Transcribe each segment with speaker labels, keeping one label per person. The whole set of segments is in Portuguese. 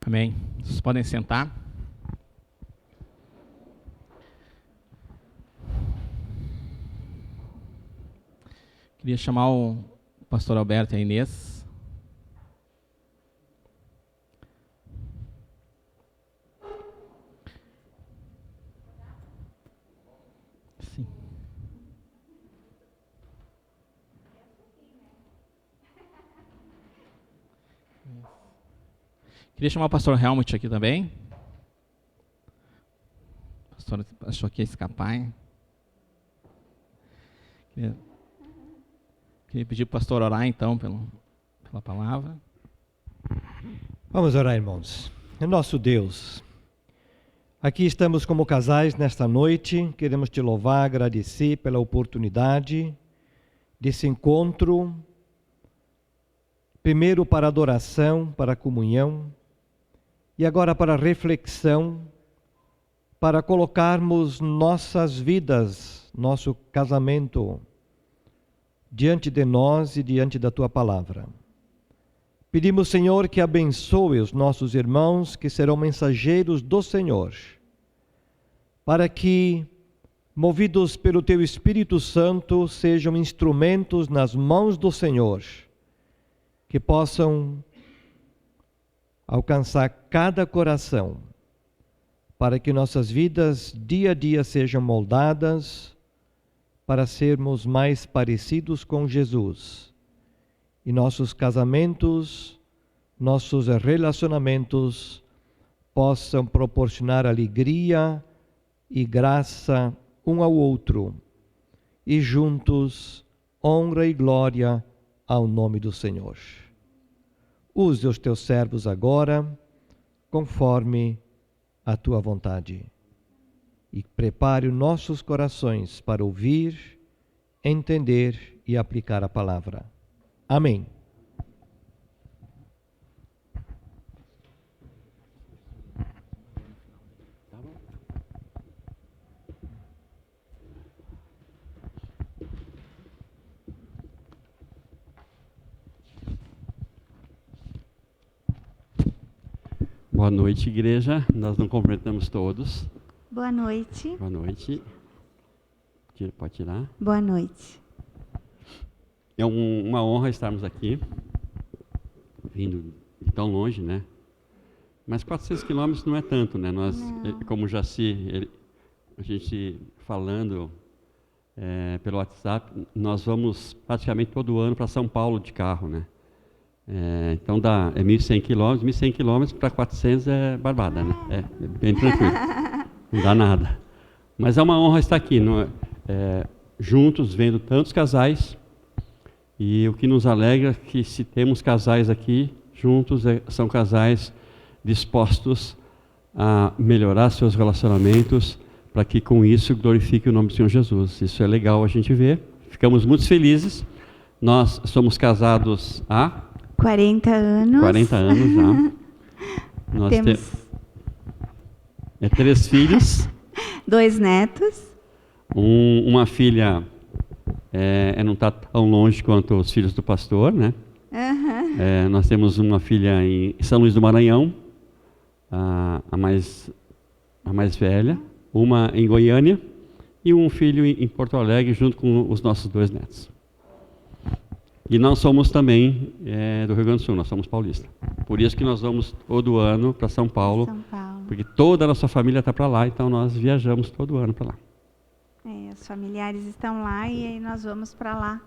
Speaker 1: Amém. Vocês podem sentar. Queria chamar o pastor Alberto e a Inês. Sim. Queria chamar o pastor Helmut aqui também. O pastor achou que ia escapar, hein? Queria pedir para o pastor orar, então, pela palavra.
Speaker 2: Vamos orar, irmãos. É nosso Deus. Aqui estamos como casais nesta noite. Queremos te louvar, agradecer pela oportunidade desse encontro. Primeiro para adoração, para comunhão. E agora para reflexão, para colocarmos nossas vidas, nosso casamento, diante de nós e diante da Tua Palavra. Pedimos, Senhor, que abençoe os nossos irmãos que serão mensageiros do Senhor, para que, movidos pelo Teu Espírito Santo, sejam instrumentos nas mãos do Senhor, que possam alcançar cada coração, para que nossas vidas dia a dia sejam moldadas para sermos mais parecidos com Jesus. E nossos casamentos, nossos relacionamentos possam proporcionar alegria e graça um ao outro. E juntos, honra e glória ao nome do Senhor. Use os teus servos agora, conforme a tua vontade. E prepare os nossos corações para ouvir, entender e aplicar a palavra. Amém.
Speaker 3: Boa noite, igreja. Nós não cumprimentamos todos.
Speaker 4: Boa noite.
Speaker 3: Boa noite. Pode tirar.
Speaker 4: Boa noite.
Speaker 3: É uma honra estarmos aqui, vindo de tão longe, né? Mas 400 quilômetros não é tanto, né? Nós, como já a gente falando pelo WhatsApp, nós vamos praticamente todo ano para São Paulo de carro, né? Então dá 1.100 quilômetros, 1.100 quilômetros para 400 é barbada, né? É bem tranquilo, não dá nada. Mas é uma honra estar aqui, juntos, vendo tantos casais, e o que nos alegra é que se temos casais aqui juntos, são casais dispostos a melhorar seus relacionamentos, para que com isso glorifique o nome do Senhor Jesus. Isso é legal a gente ver, ficamos muito felizes. Nós somos casados há
Speaker 4: 40 anos.
Speaker 3: 40 anos já. Nós temos 3 filhos.
Speaker 4: 2 netos.
Speaker 3: Uma filha não está tão longe quanto os filhos do pastor, né?
Speaker 4: Uhum.
Speaker 3: Nós temos uma filha em São Luís do Maranhão, a mais velha, uma em Goiânia e um filho em Porto Alegre, junto com os nossos 2 netos. E nós somos também do Rio Grande do Sul, nós somos paulistas. Por isso que nós vamos todo ano para São Paulo, porque toda a nossa família está para lá, então nós viajamos todo ano para lá.
Speaker 4: Os familiares estão lá e aí nós vamos para lá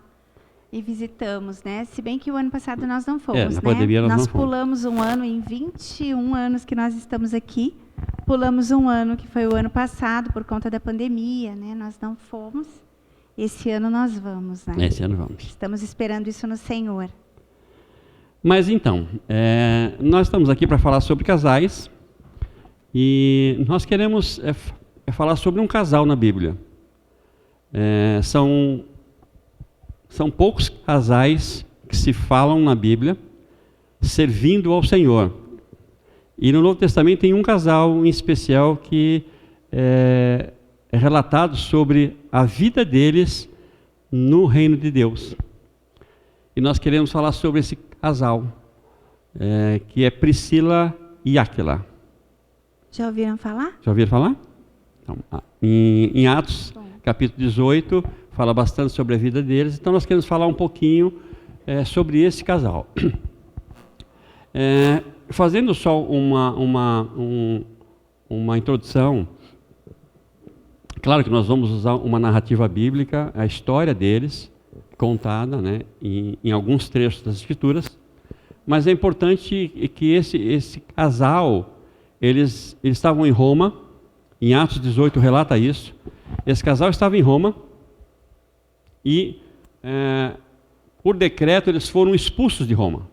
Speaker 4: e visitamos, né? Se bem que o ano passado nós não fomos,
Speaker 3: na
Speaker 4: né?
Speaker 3: pandemia nós não fomos.
Speaker 4: Pulamos um ano, em 21 anos que nós estamos aqui, pulamos um ano que foi o ano passado por conta da pandemia, né? Nós não fomos. Esse ano nós vamos, né?
Speaker 3: Esse ano vamos.
Speaker 4: Estamos esperando isso no Senhor.
Speaker 3: Mas então, nós estamos aqui para falar sobre casais e nós queremos falar sobre um casal na Bíblia. São poucos casais que se falam na Bíblia servindo ao Senhor. E no Novo Testamento tem um casal em especial que é relatado sobre a vida deles no reino de Deus. E nós queremos falar sobre esse casal, que é Priscila e Áquila.
Speaker 4: Já ouviram falar?
Speaker 3: Já ouviram falar? Então, em Atos, capítulo 18, fala bastante sobre a vida deles. Então, nós queremos falar um pouquinho sobre esse casal. Fazendo só uma introdução, claro que nós vamos usar uma narrativa bíblica, a história deles, contada, né, em alguns trechos das Escrituras, mas é importante que esse casal, eles estavam em Roma, em Atos 18 relata isso, esse casal estava em Roma e, por decreto, eles foram expulsos de Roma.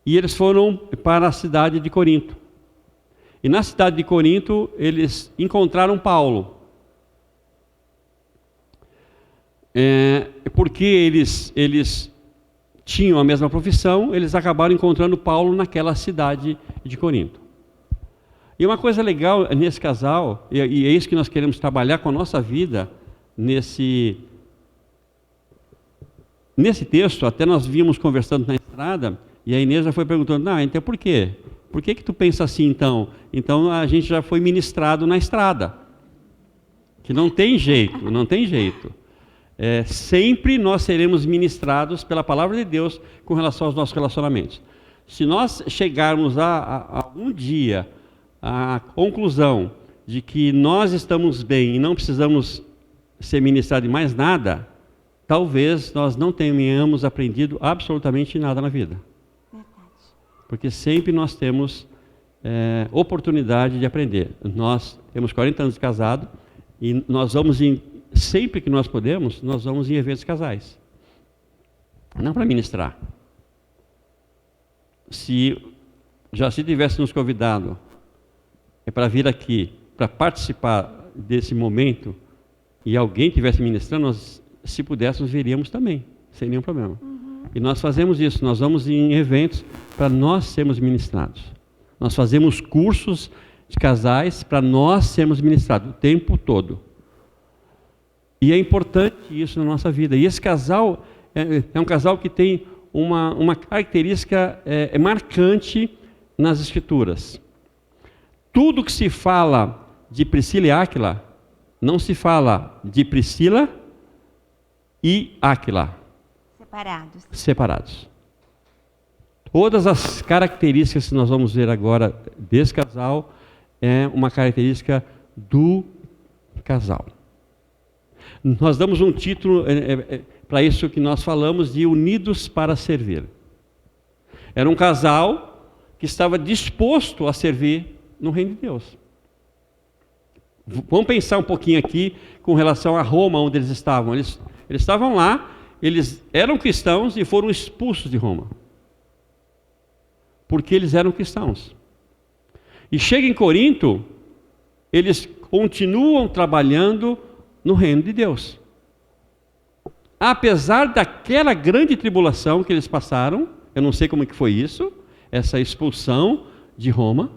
Speaker 3: E eles foram para a cidade de Corinto. E na cidade de Corinto, eles encontraram Paulo. Porque eles tinham a mesma profissão, eles acabaram encontrando Paulo naquela cidade de Corinto. E uma coisa legal nesse casal, e é isso que nós queremos trabalhar com a nossa vida, nesse texto, até nós vimos conversando na estrada, e a Inês já foi perguntando, então por quê? Por que tu pensa assim então? Então a gente já foi ministrado na estrada. Que não tem jeito, não tem jeito. Sempre nós seremos ministrados pela palavra de Deus com relação aos nossos relacionamentos. Se nós chegarmos a um dia à conclusão de que nós estamos bem e não precisamos ser ministrados de mais nada, talvez nós não tenhamos aprendido absolutamente nada na vida. Porque sempre nós temos oportunidade de aprender. Nós temos 40 anos de casado e nós vamos, sempre que nós podemos, nós vamos em eventos casais. Não para ministrar. Se tivesse nos convidado para vir aqui, para participar desse momento, e alguém estivesse ministrando, nós, se pudéssemos, viríamos também, sem nenhum problema. E nós fazemos isso, nós vamos em eventos para nós sermos ministrados. Nós fazemos cursos de casais para nós sermos ministrados o tempo todo. E é importante isso na nossa vida. E esse casal é um casal que tem uma característica marcante nas Escrituras. Tudo que se fala de Priscila e Áquila, não se fala de Priscila e Áquila. Separados. Todas as características que nós vamos ver agora desse casal é uma característica do casal. Nós damos um título para isso que nós falamos de Unidos para Servir. Era um casal que estava disposto a servir no reino de Deus. Vamos pensar um pouquinho aqui com relação a Roma, onde eles estavam. Eles estavam lá. Eles eram cristãos e foram expulsos de Roma. Porque eles eram cristãos. E chega em Corinto, eles continuam trabalhando no reino de Deus. Apesar daquela grande tribulação que eles passaram, eu não sei como é que foi isso, essa expulsão de Roma.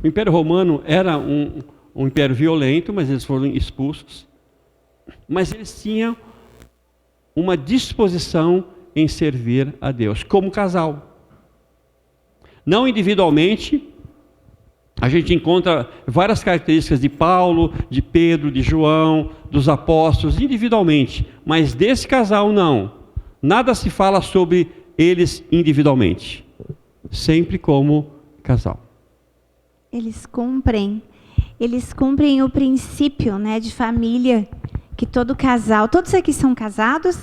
Speaker 3: O Império Romano era um império violento, mas eles foram expulsos. Mas eles tinham uma disposição em servir a Deus, como casal. Não individualmente, a gente encontra várias características de Paulo, de Pedro, de João, dos apóstolos, individualmente, mas desse casal não. Nada se fala sobre eles individualmente, sempre como casal.
Speaker 4: Eles cumprem o princípio, né, de família, que todo casal, todos aqui são casados?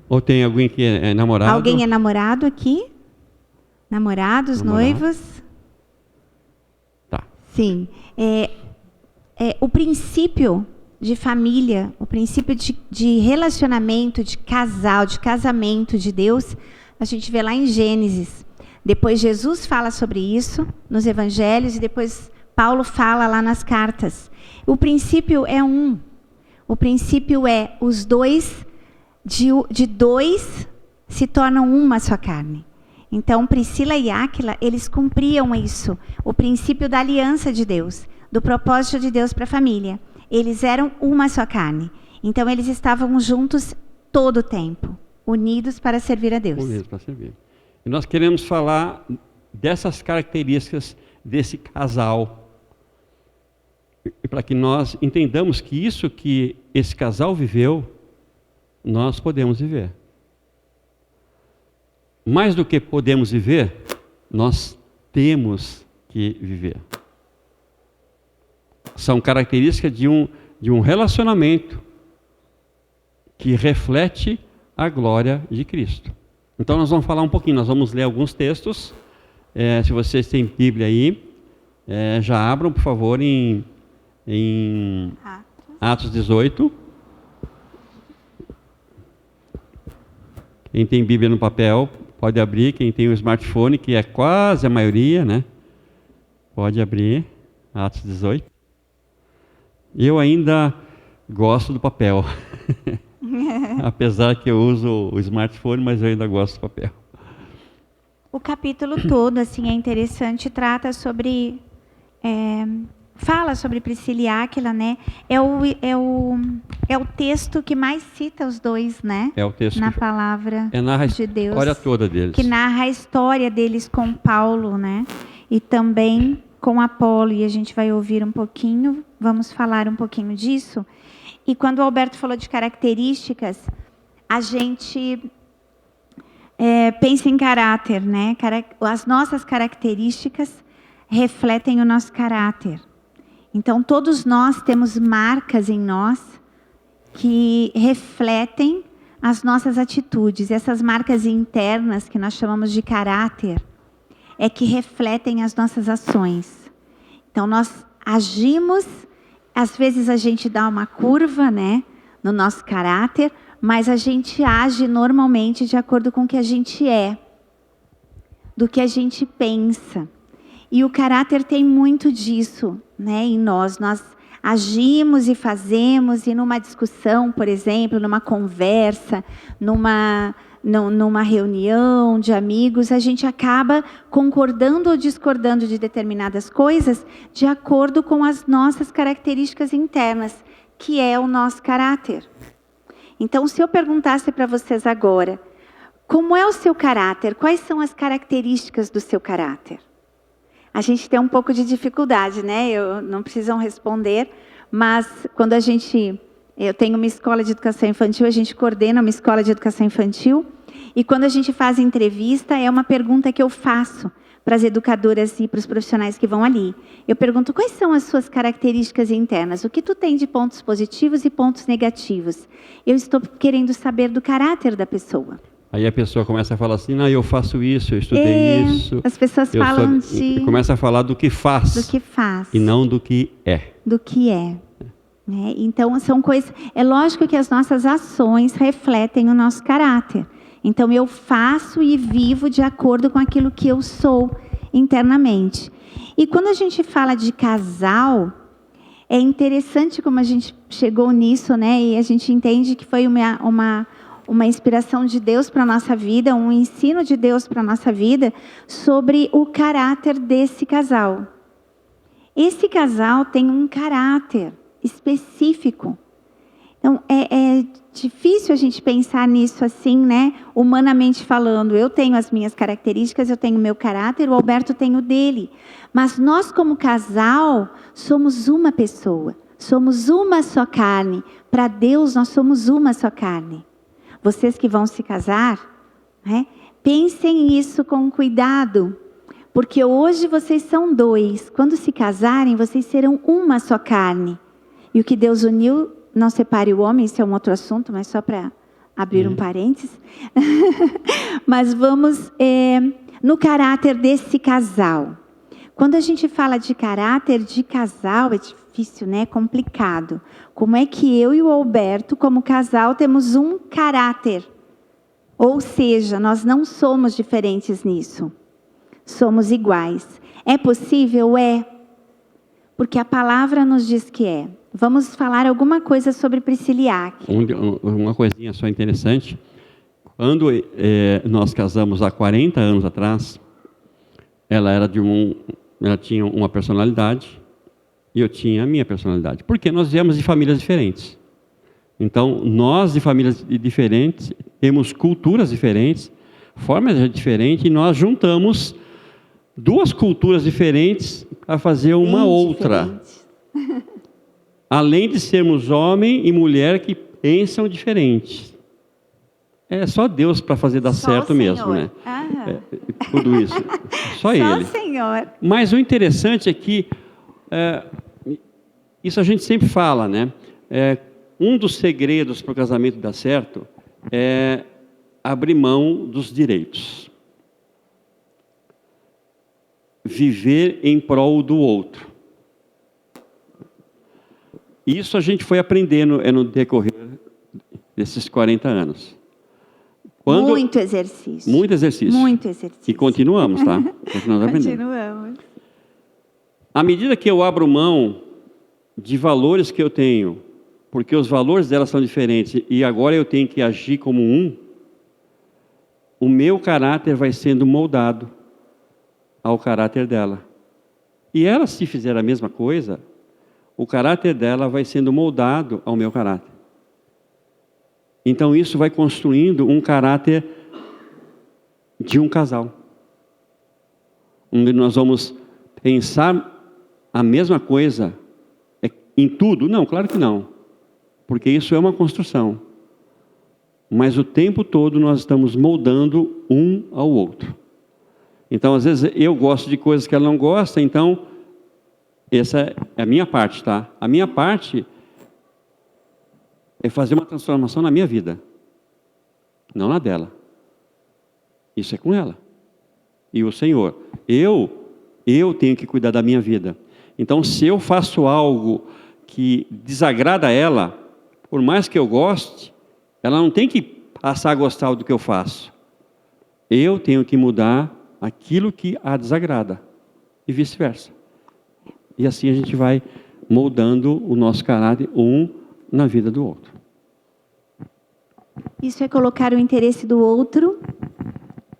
Speaker 3: Ou tem alguém que é namorado?
Speaker 4: Alguém é namorado aqui? Namorados, noivos?
Speaker 3: Tá.
Speaker 4: Sim. O princípio de família, o princípio de relacionamento, de casal, de casamento de Deus, a gente vê lá em Gênesis. Depois Jesus fala sobre isso nos evangelhos e depois Paulo fala lá nas cartas. O princípio é um. O princípio é os dois, de dois se tornam uma só carne. Então, Priscila e Áquila, eles cumpriam isso, o princípio da aliança de Deus, do propósito de Deus para a família. Eles eram uma só carne. Então, eles estavam juntos todo o tempo, unidos para servir a Deus.
Speaker 3: Unidos para servir. E nós queremos falar dessas características desse casal. E para que nós entendamos que isso que esse casal viveu, nós podemos viver. Mais do que podemos viver, nós temos que viver. São características de um relacionamento que reflete a glória de Cristo. Então nós vamos falar um pouquinho, nós vamos ler alguns textos. Se vocês têm Bíblia aí, já abram, por favor, em Atos 18. Quem tem Bíblia no papel, pode abrir. Quem tem o smartphone, que é quase a maioria, né? Pode abrir, Atos 18. Eu ainda gosto do papel. Apesar que eu uso o smartphone, mas eu ainda gosto do papel.
Speaker 4: O capítulo todo, assim, é interessante, trata sobre... fala sobre Priscila e Áquila, né? É o texto que mais cita os dois, né?
Speaker 3: É o texto
Speaker 4: na palavra
Speaker 3: narra
Speaker 4: de Deus.
Speaker 3: A história toda deles.
Speaker 4: Que narra a história deles com Paulo, né? E também com Apolo. E a gente vai ouvir um pouquinho, vamos falar um pouquinho disso. E quando o Alberto falou de características, a gente pensa em caráter, né? As nossas características refletem o nosso caráter. Então, todos nós temos marcas em nós que refletem as nossas atitudes. Essas marcas internas, que nós chamamos de caráter, é que refletem as nossas ações. Então, nós agimos, às vezes a gente dá uma curva, né, no nosso caráter, mas a gente age normalmente de acordo com o que a gente é, do que a gente pensa. E o caráter tem muito disso, né, em nós. Nós agimos e fazemos, e numa discussão, por exemplo, numa conversa, numa reunião de amigos, a gente acaba concordando ou discordando de determinadas coisas de acordo com as nossas características internas, que é o nosso caráter. Então, se eu perguntasse para vocês agora, como é o seu caráter? Quais são as características do seu caráter? A gente tem um pouco de dificuldade, né? Não precisam responder, mas quando eu tenho uma escola de educação infantil, a gente coordena uma escola de educação infantil, e quando a gente faz entrevista, é uma pergunta que eu faço para as educadoras e para os profissionais que vão ali. Eu pergunto, quais são as suas características internas? O que tu tem de pontos positivos e pontos negativos? Eu estou querendo saber do caráter da pessoa.
Speaker 3: Aí a pessoa começa a falar assim, não, eu faço isso, eu estudei isso.
Speaker 4: As pessoas falam de...
Speaker 3: Começa a falar do que faz.
Speaker 4: Do que faz.
Speaker 3: E não do que é.
Speaker 4: Do que é. Né? Então, são coisas... É lógico que as nossas ações refletem o nosso caráter. Então, eu faço e vivo de acordo com aquilo que eu sou internamente. E quando a gente fala de casal, é interessante como a gente chegou nisso, né? E a gente entende que foi uma inspiração de Deus para a nossa vida, um ensino de Deus para a nossa vida, sobre o caráter desse casal. Esse casal tem um caráter específico. Então, é difícil a gente pensar nisso assim, né? Humanamente falando. Eu tenho as minhas características, eu tenho o meu caráter, o Alberto tem o dele. Mas nós, como casal, somos uma pessoa. Somos uma só carne. Para Deus, nós somos uma só carne. Vocês que vão se casar, né? Pensem nisso com cuidado. Porque hoje vocês são dois. Quando se casarem, vocês serão uma só carne. E o que Deus uniu, não separe o homem, isso é um outro assunto, mas só para abrir um parênteses. Mas vamos no caráter desse casal. Quando a gente fala de caráter de casal, é difícil, né? É complicado. Como é que eu e o Alberto, como casal, temos um caráter? Ou seja, nós não somos diferentes nisso. Somos iguais. É possível? É. Porque a palavra nos diz que é. Vamos falar alguma coisa sobre Priscila e Áquila.
Speaker 3: Uma coisinha só interessante. Quando nós casamos há 40 anos atrás, ela tinha uma personalidade e eu tinha a minha personalidade. Porque nós viemos de famílias diferentes. Então, nós de famílias diferentes, temos culturas diferentes, formas diferentes, e nós juntamos duas culturas diferentes para fazer uma
Speaker 4: Bem
Speaker 3: outra.
Speaker 4: diferentes.
Speaker 3: Além de sermos homem e mulher que pensam diferente. É só Deus para fazer dar
Speaker 4: Só
Speaker 3: certo
Speaker 4: o
Speaker 3: mesmo,
Speaker 4: Senhor.
Speaker 3: né?
Speaker 4: Aham.
Speaker 3: Tudo isso. Só
Speaker 4: Só
Speaker 3: Ele.
Speaker 4: o Senhor.
Speaker 3: Mas o interessante é que, isso a gente sempre fala, né? Um dos segredos para o casamento dar certo é abrir mão dos direitos. Viver em prol do outro. Isso a gente foi aprendendo no decorrer desses 40 anos.
Speaker 4: Muito exercício.
Speaker 3: Muito exercício.
Speaker 4: Muito exercício.
Speaker 3: E continuamos, tá? Continuamos aprendendo.
Speaker 4: Continuamos.
Speaker 3: À medida que eu abro mão de valores que eu tenho, porque os valores delas são diferentes e agora eu tenho que agir como um, o meu caráter vai sendo moldado ao caráter dela. E ela, se fizer a mesma coisa, o caráter dela vai sendo moldado ao meu caráter. Então isso vai construindo um caráter de um casal. Onde nós vamos pensar a mesma coisa em tudo? Não, claro que não. Porque isso é uma construção. Mas o tempo todo nós estamos moldando um ao outro. Então, às vezes, eu gosto de coisas que ela não gosta, então, essa é a minha parte, tá? A minha parte é fazer uma transformação na minha vida, não na dela. Isso é com ela. E o Senhor. Eu tenho que cuidar da minha vida. Então, se eu faço algo que desagrada a ela, por mais que eu goste, ela não tem que passar a gostar do que eu faço. Eu tenho que mudar aquilo que a desagrada. E vice-versa. E assim a gente vai moldando o nosso caráter um na vida do outro.
Speaker 4: Isso é colocar o interesse do outro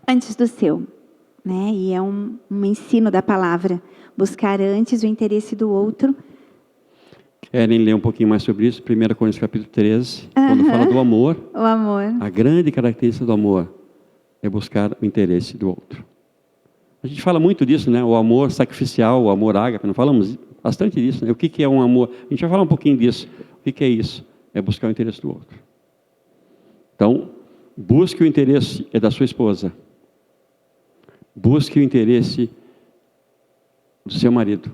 Speaker 4: antes do seu, né? E é um ensino da palavra. Buscar antes o interesse do outro.
Speaker 3: Querem ler um pouquinho mais sobre isso? 1 Coríntios capítulo 13, quando fala do amor.
Speaker 4: O amor.
Speaker 3: A grande característica do amor é buscar o interesse do outro. A gente fala muito disso, né? O amor sacrificial, o amor ágape. Não falamos bastante disso, né? O que é um amor? A gente vai falar um pouquinho disso. O que é isso? É buscar o interesse do outro. Então, busque o interesse da sua esposa. Busque o interesse do seu marido.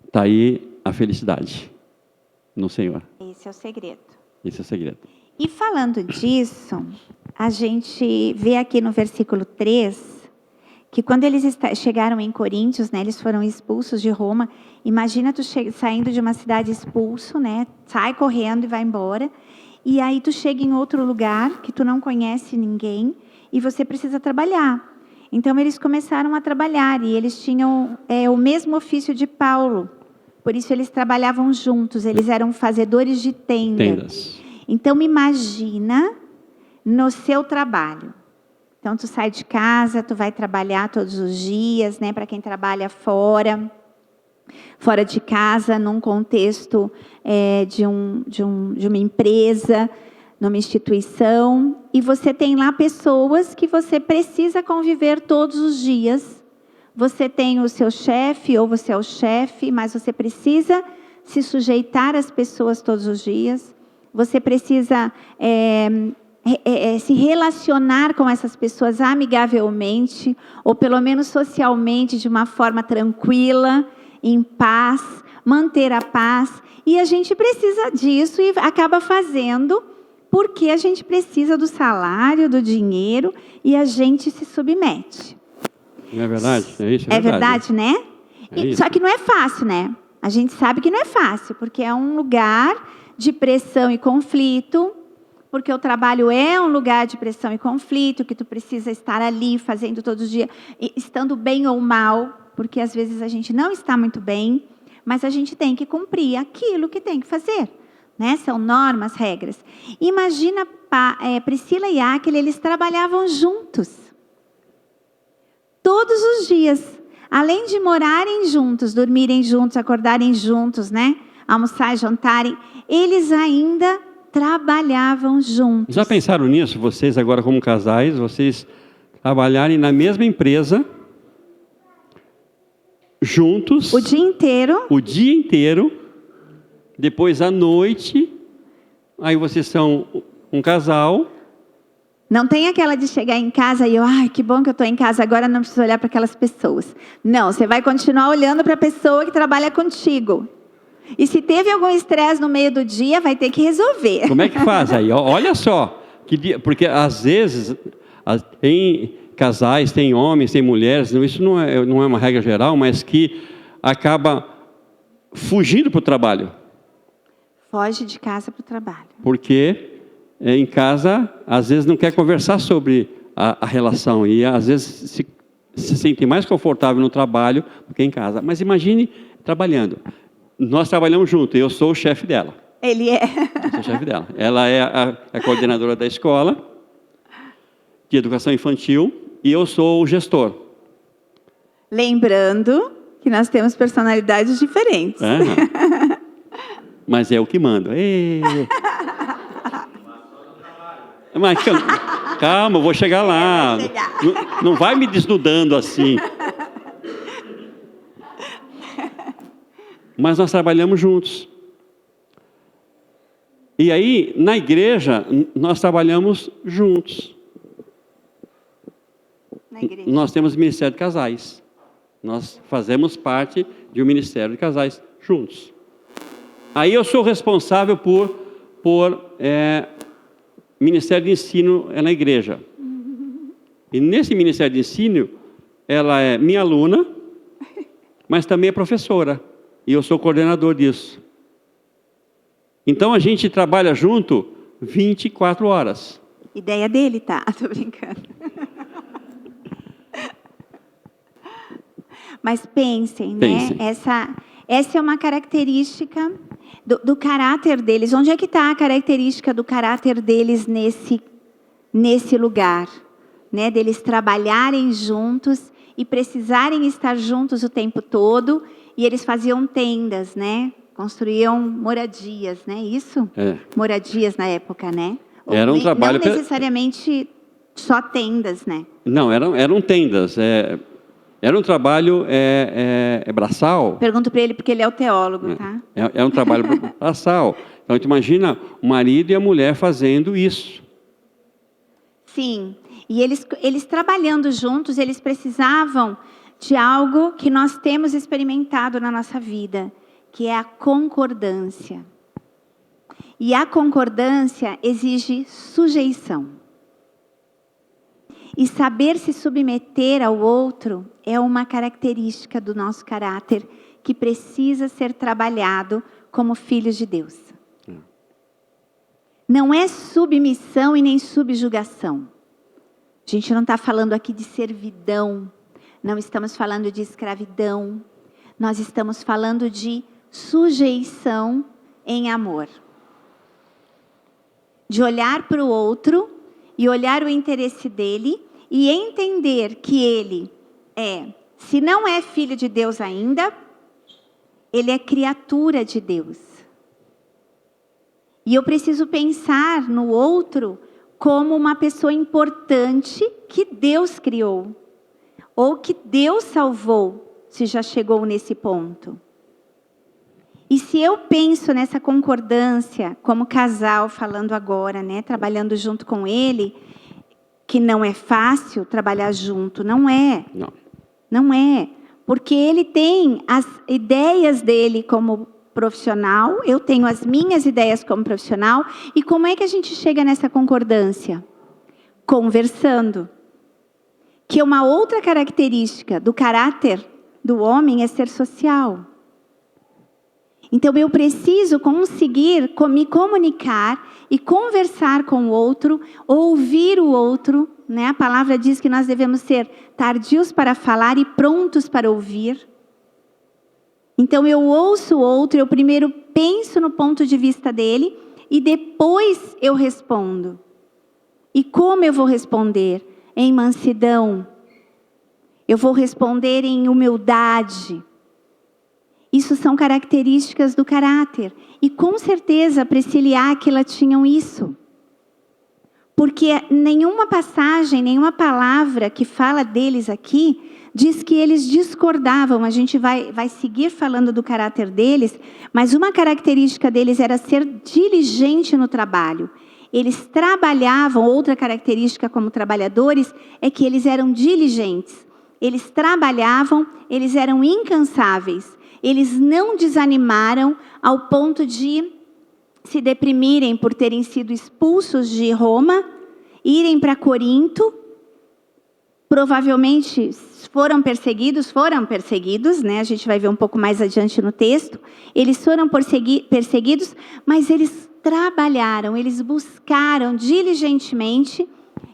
Speaker 3: Está aí a felicidade no Senhor.
Speaker 4: Esse é o segredo.
Speaker 3: Esse é o segredo.
Speaker 4: E falando disso, a gente vê aqui no versículo 3, que quando eles chegaram em Coríntios, né, eles foram expulsos de Roma. Imagina tu saindo de uma cidade expulso, né, sai correndo e vai embora. E aí tu chega em outro lugar que tu não conhece ninguém e você precisa trabalhar. Então eles começaram a trabalhar e eles tinham o mesmo ofício de Paulo. Por isso eles trabalhavam juntos, eles eram fazedores de tendas. Então me imagina no seu trabalho. Então tu sai de casa, tu vai trabalhar todos os dias, né? Para quem trabalha fora de casa, num contexto de uma empresa, numa instituição, e você tem lá pessoas que você precisa conviver todos os dias. Você tem o seu chefe, ou você é o chefe, mas você precisa se sujeitar às pessoas todos os dias. Você precisa se relacionar com essas pessoas amigavelmente, ou pelo menos socialmente, de uma forma tranquila, em paz, manter a paz. E a gente precisa disso e acaba fazendo porque a gente precisa do salário, do dinheiro, e a gente se submete.
Speaker 3: Não é verdade? É isso,
Speaker 4: é verdade, né? Só que não é fácil, né? A gente sabe que não é fácil, porque é um lugar de pressão e conflito, porque o trabalho é um lugar de pressão e conflito, que tu precisa estar ali fazendo todos os dias, estando bem ou mal, porque às vezes a gente não está muito bem, mas a gente tem que cumprir aquilo que tem que fazer, né? São normas, regras. Imagina Priscila e Áquila, eles trabalhavam juntos. Todos os dias, além de morarem juntos, dormirem juntos, acordarem juntos, né? Almoçar, jantarem, eles ainda trabalhavam juntos.
Speaker 3: Já pensaram nisso? Vocês agora como casais, vocês trabalharem na mesma empresa, juntos.
Speaker 4: O dia inteiro.
Speaker 3: O dia inteiro. Depois à noite. Aí vocês são um casal.
Speaker 4: Não tem aquela de chegar em casa e eu, ai, que bom que eu estou em casa agora, não preciso olhar para aquelas pessoas. Não, você vai continuar olhando para a pessoa que trabalha contigo. E se teve algum estresse no meio do dia, vai ter que resolver.
Speaker 3: Como é que faz aí? Olha só, porque às vezes tem casais, tem homens, tem mulheres, isso não é uma regra geral, mas que acaba fugindo para o trabalho.
Speaker 4: Foge de casa para o trabalho.
Speaker 3: Porque em casa, às vezes não quer conversar sobre a relação e às vezes se sente mais confortável no trabalho do que em casa. Mas imagine trabalhando. Nós trabalhamos juntos, eu sou o chefe dela.
Speaker 4: Ele é.
Speaker 3: Eu sou o chefe dela. Ela é a coordenadora da escola de educação infantil e eu sou o gestor.
Speaker 4: Lembrando que nós temos personalidades diferentes.
Speaker 3: Mas é o que manda. Mas calma, eu vou chegar lá. Não vai me desnudando assim. Mas nós trabalhamos juntos. E aí, na igreja, nós trabalhamos juntos.
Speaker 4: Na igreja.
Speaker 3: Nós temos o Ministério de Casais. Nós fazemos parte de um Ministério de Casais juntos. Aí eu sou responsável por Ministério de Ensino na igreja. E nesse Ministério de Ensino, ela é minha aluna, mas também é professora. E eu sou coordenador disso. Então a gente trabalha junto 24 horas.
Speaker 4: Ideia dele, tá? Tô brincando. Mas pensem, né? Essa é uma característica do caráter deles. Onde é que está a característica do caráter deles nesse lugar? Né? Deles trabalharem juntos e precisarem estar juntos o tempo todo. E eles faziam tendas, né? Construíam moradias, né? Isso? Moradias na época, né?
Speaker 3: Era um trabalho...
Speaker 4: Não necessariamente só tendas, né?
Speaker 3: Não, eram tendas. Era um trabalho braçal.
Speaker 4: Pergunto para ele porque ele é o teólogo, tá?
Speaker 3: É um trabalho braçal. Então, tu imagina o marido e a mulher fazendo isso.
Speaker 4: Sim. E eles trabalhando juntos, eles precisavam de algo que nós temos experimentado na nossa vida, que é a concordância. E a concordância exige sujeição. E saber se submeter ao outro é uma característica do nosso caráter que precisa ser trabalhado como filhos de Deus. Não é submissão e nem subjugação. A gente não está falando aqui de servidão. Não estamos falando de escravidão. Nós estamos falando de sujeição em amor. De olhar para o outro e olhar o interesse dele e entender que ele se não é filho de Deus ainda, ele é criatura de Deus. E eu preciso pensar no outro como uma pessoa importante que Deus criou. Ou que Deus salvou, se já chegou nesse ponto. E se eu penso nessa concordância, como casal falando agora, né, trabalhando junto com ele, que não é fácil trabalhar junto, não é. Não é. Porque ele tem as ideias dele como profissional, eu tenho as minhas ideias como profissional, e como é que a gente chega nessa concordância? Conversando. Que uma outra característica do caráter do homem é ser social. Então eu preciso conseguir me comunicar e conversar com o outro, ouvir o outro, né? A palavra diz que nós devemos ser tardios para falar e prontos para ouvir. Então eu ouço o outro, eu primeiro penso no ponto de vista dele e depois eu respondo. E como eu vou responder? Em mansidão. Eu vou responder em humildade. Isso são características do caráter. E com certeza Priscila e Áquila tinham isso. Porque nenhuma passagem, nenhuma palavra que fala deles aqui diz que eles discordavam. A gente vai seguir falando do caráter deles, mas uma característica deles era ser diligente no trabalho. Eles trabalhavam, outra característica como trabalhadores é que eles eram diligentes. Eles trabalhavam, eles eram incansáveis. Eles não desanimaram ao ponto de se deprimirem por terem sido expulsos de Roma, irem para Corinto. Provavelmente foram perseguidos, né? A gente vai ver um pouco mais adiante no texto. Eles foram perseguidos, mas eles trabalharam, eles buscaram diligentemente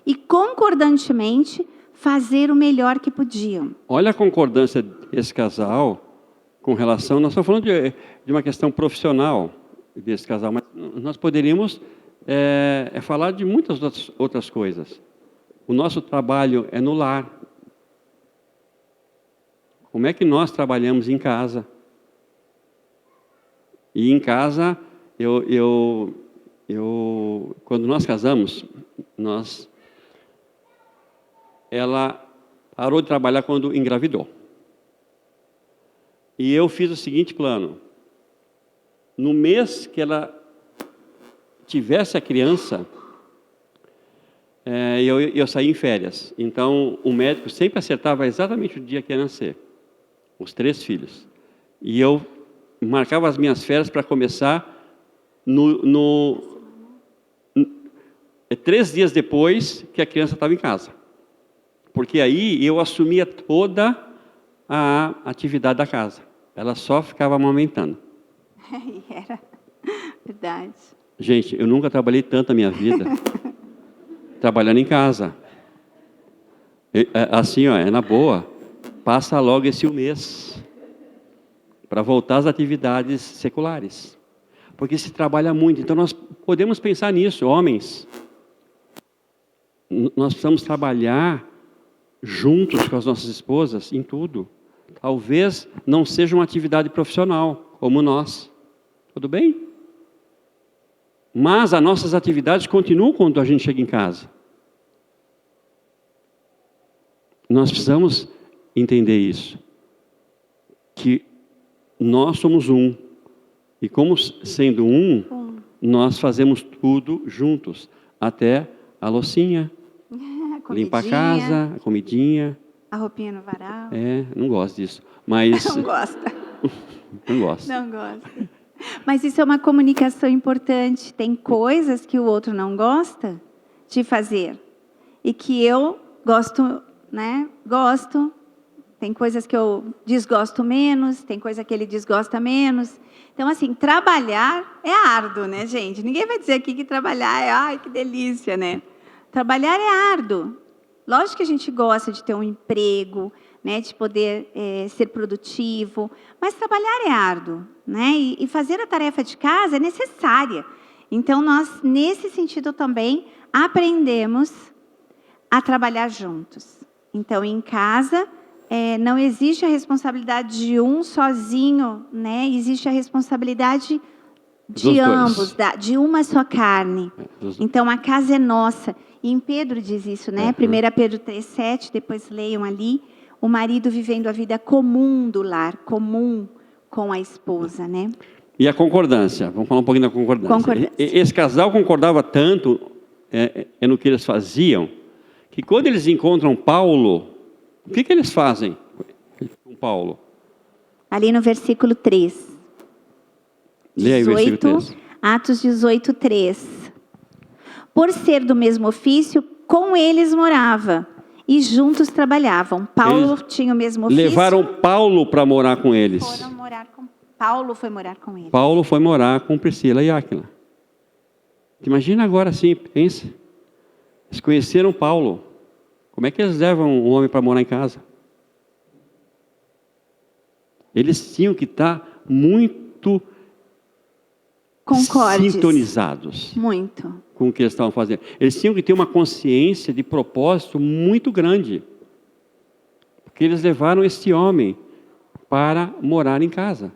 Speaker 4: e concordantemente fazer o melhor que podiam.
Speaker 3: Olha a concordância desse casal com relação... Nós estamos falando de uma questão profissional desse casal, mas nós poderíamos falar de muitas outras coisas. O nosso trabalho é no lar. Como é que nós trabalhamos em casa? E em casa, quando nós casamos, ela parou de trabalhar quando engravidou. E eu fiz o seguinte plano. No mês que ela tivesse a criança, eu saí em férias. Então, o médico sempre acertava exatamente o dia que ia nascer. Os 3 filhos. E eu marcava as minhas férias para começar 3 dias depois que a criança estava em casa. Porque aí eu assumia toda a atividade da casa. Ela só ficava amamentando.
Speaker 4: Era verdade.
Speaker 3: Gente, eu nunca trabalhei tanto na minha vida trabalhando em casa. Assim, ó, é na boa. Passa logo esse mês para voltar às atividades seculares. Porque se trabalha muito. Então, nós podemos pensar nisso, homens. Nós precisamos trabalhar juntos com as nossas esposas em tudo. Talvez não seja uma atividade profissional, como nós. Tudo bem? Mas as nossas atividades continuam quando a gente chega em casa. Nós precisamos entender isso. Que nós somos um. E como sendo um, nós fazemos tudo juntos. Até a loucinha, limpar a casa, a comidinha.
Speaker 4: A roupinha no varal.
Speaker 3: Não gosto disso. Mas...
Speaker 4: Não gosta.
Speaker 3: Não gosto.
Speaker 4: Não gosta. Mas isso é uma comunicação importante. Tem coisas que o outro não gosta de fazer. E que eu gosto, né? Gosto. Tem coisas que eu desgosto menos, tem coisa que ele desgosta menos. Então, assim, trabalhar é árduo, né, gente? Ninguém vai dizer aqui que trabalhar é, ai, que delícia, né? Trabalhar é árduo. Lógico que a gente gosta de ter um emprego, né, de poder ser produtivo, mas trabalhar é árduo, né? E fazer a tarefa de casa é necessária. Então, nós, nesse sentido também, aprendemos a trabalhar juntos. Então, em casa... não existe a responsabilidade de um sozinho, né? Existe a responsabilidade de ambos, de uma só carne. Então, a casa é nossa. E em Pedro diz isso, né? 1 Pedro 3,7, depois leiam ali. O marido vivendo a vida comum do lar, comum com a esposa, né?
Speaker 3: E a concordância? Vamos falar um pouquinho da concordância. Esse casal concordava tanto no que eles faziam, que quando eles encontram Paulo... O que eles fazem com Paulo?
Speaker 4: Ali no versículo 3.
Speaker 3: Leia aí o versículo 3.
Speaker 4: Atos 18, 3. Por ser do mesmo ofício, com eles morava e juntos trabalhavam. Paulo tinha o mesmo ofício.
Speaker 3: Levaram Paulo para morar com eles.
Speaker 4: Paulo foi morar com eles.
Speaker 3: Paulo foi morar com Priscila e Áquila. Imagina agora assim, pensa. Eles conheceram Paulo. Como é que eles levam um homem para morar em casa? Eles tinham que estar muito sintonizados.
Speaker 4: Muito.
Speaker 3: Com o que eles estavam fazendo. Eles tinham que ter uma consciência de propósito muito grande. Porque eles levaram este homem para morar em casa.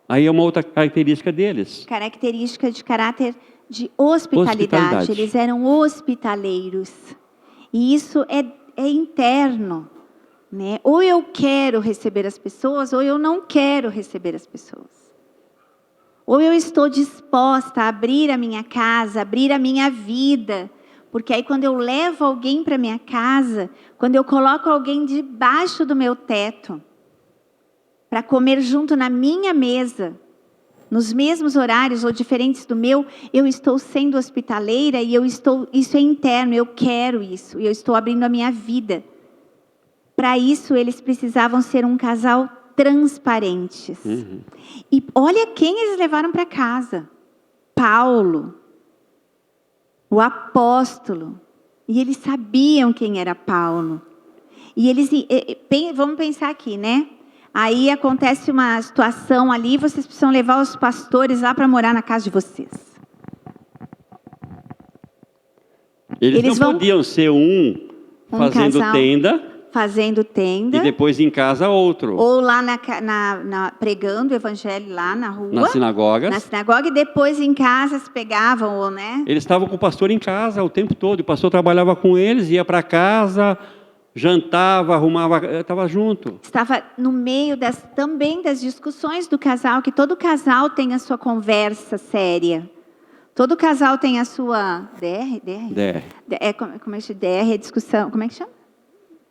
Speaker 3: Aí é uma outra característica deles.
Speaker 4: Característica de caráter de hospitalidade.
Speaker 3: Hospitalidade.
Speaker 4: Eles eram hospitaleiros. E isso é interno, né? Ou eu quero receber as pessoas, ou eu não quero receber as pessoas. Ou eu estou disposta a abrir a minha casa, abrir a minha vida. Porque aí quando eu levo alguém para minha casa, quando eu coloco alguém debaixo do meu teto, para comer junto na minha mesa, nos mesmos horários ou diferentes do meu, eu estou sendo hospitaleira e isso é interno, eu quero isso, e eu estou abrindo a minha vida. Para isso, eles precisavam ser um casal transparentes. E olha quem eles levaram para casa. Paulo, o apóstolo. E eles sabiam quem era Paulo. E eles, vamos pensar aqui, né? Aí acontece uma situação ali, vocês precisam levar os pastores lá para morar na casa de vocês.
Speaker 3: Eles não podiam ser um fazendo
Speaker 4: casal tenda.
Speaker 3: E depois em casa outro.
Speaker 4: Ou lá pregando o evangelho lá na rua.
Speaker 3: Nas sinagogas.
Speaker 4: Na sinagoga, e depois em casa se pegavam, ou, né?
Speaker 3: Eles estavam com o pastor em casa o tempo todo. O pastor trabalhava com eles, ia para casa, jantava, arrumava, estava junto. Estava
Speaker 4: no meio também das discussões do casal, que todo casal tem a sua conversa séria. Todo casal tem a sua DR? Como é que chama? DR é discussão. Como é que chama?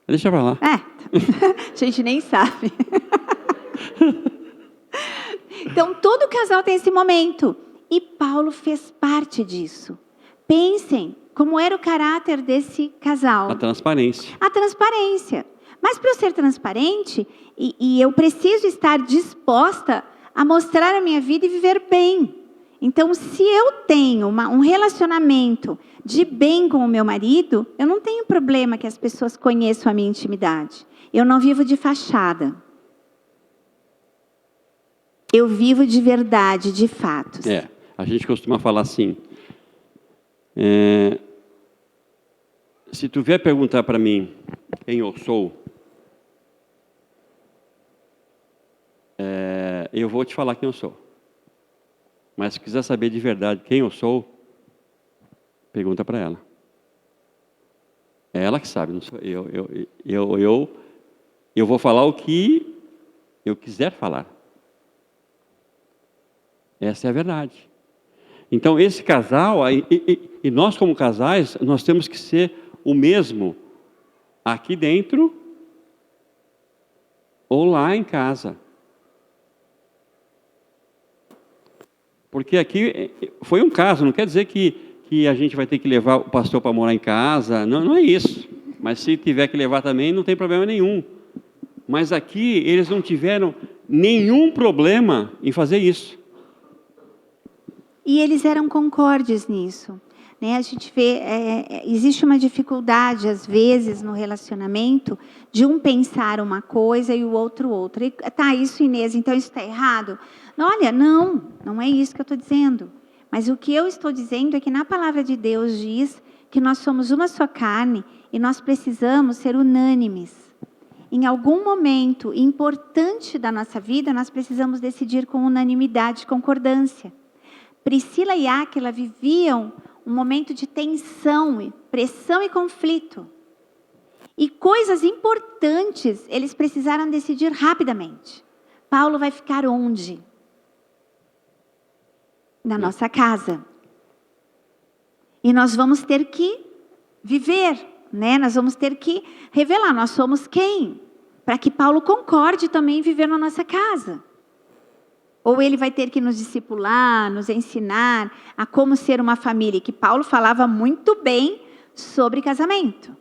Speaker 3: Deixa pra lá.
Speaker 4: A gente nem sabe. Então, todo casal tem esse momento. E Paulo fez parte disso. Pensem como era o caráter desse casal.
Speaker 3: A transparência.
Speaker 4: A transparência. Mas para eu ser transparente, e eu preciso estar disposta a mostrar a minha vida e viver bem. Então, se eu tenho um relacionamento de bem com o meu marido, eu não tenho problema que as pessoas conheçam a minha intimidade. Eu não vivo de fachada. Eu vivo de verdade, de fatos.
Speaker 3: A gente costuma falar assim, se tu vier perguntar para mim quem eu sou, eu vou te falar quem eu sou. Mas se quiser saber de verdade quem eu sou, pergunta para ela. É ela que sabe, não sou eu. Eu vou falar o que eu quiser falar. Essa é a verdade. Então, esse casal, e nós como casais, nós temos que ser o mesmo aqui dentro ou lá em casa. Porque aqui foi um caso, não quer dizer que a gente vai ter que levar o pastor para morar em casa, não é isso. Mas se tiver que levar também, não tem problema nenhum. Mas aqui eles não tiveram nenhum problema em fazer isso.
Speaker 4: E eles eram concordes nisso. Né? A gente vê, existe uma dificuldade, às vezes, no relacionamento, de um pensar uma coisa e o outro outra. Tá, isso, Inês, então isso está errado? Olha, não é isso que eu estou dizendo. Mas o que eu estou dizendo é que na palavra de Deus diz que nós somos uma só carne e nós precisamos ser unânimes. Em algum momento importante da nossa vida, nós precisamos decidir com unanimidade, concordância. Priscila e Áquila viviam um momento de tensão, pressão e conflito. E coisas importantes eles precisaram decidir rapidamente. Paulo vai ficar onde? Na nossa casa. E nós vamos ter que viver, né? Nós vamos ter que revelar, nós somos quem? Para que Paulo concorde também em viver na nossa casa. Ou ele vai ter que nos discipular, nos ensinar a como ser uma família, que Paulo falava muito bem sobre casamento.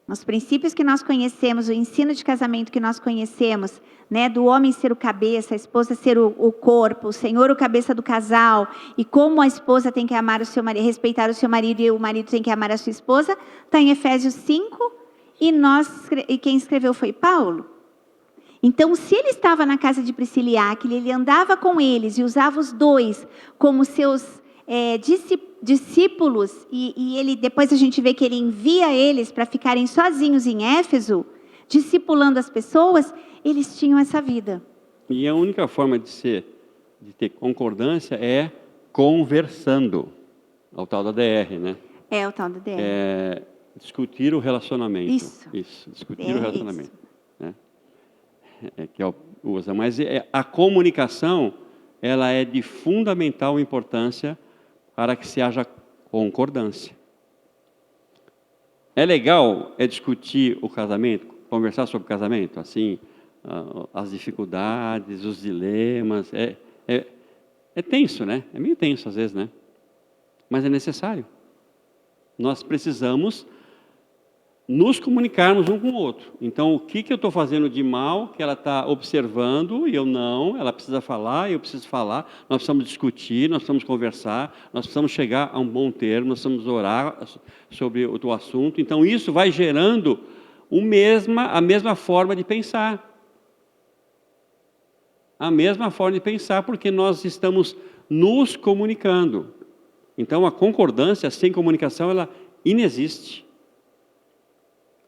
Speaker 4: Os princípios que nós conhecemos, o ensino de casamento que nós conhecemos, né, do homem ser o cabeça, a esposa ser o corpo, o Senhor o cabeça do casal, e como a esposa tem que amar o seu marido, respeitar o seu marido, e o marido tem que amar a sua esposa, está em Efésios 5, e quem escreveu foi Paulo. Então, se ele estava na casa de Priscila e Áquila, ele andava com eles e usava os dois como seus discípulos, e ele, depois a gente vê que ele envia eles para ficarem sozinhos em Éfeso, discipulando as pessoas, eles tinham essa vida.
Speaker 3: E a única forma de ter concordância é conversando, ao tal da DR, né?
Speaker 4: É o tal do DR.
Speaker 3: Discutir o relacionamento.
Speaker 4: Isso.
Speaker 3: Discutir o relacionamento. Né? Que usa. Mas a comunicação, ela é de fundamental importância para que se haja concordância. É legal discutir o casamento, conversar sobre o casamento, assim, as dificuldades, os dilemas. É tenso, né? É meio tenso às vezes, né? Mas é necessário. Nós precisamos nos comunicarmos um com o outro. Então, o que eu estou fazendo de mal, que ela está observando e eu não, ela precisa falar, eu preciso falar, nós precisamos discutir, nós precisamos conversar, nós precisamos chegar a um bom termo, nós precisamos orar sobre o assunto. Então, isso vai gerando a mesma forma de pensar. A mesma forma de pensar, porque nós estamos nos comunicando. Então, a concordância sem comunicação, ela inexiste.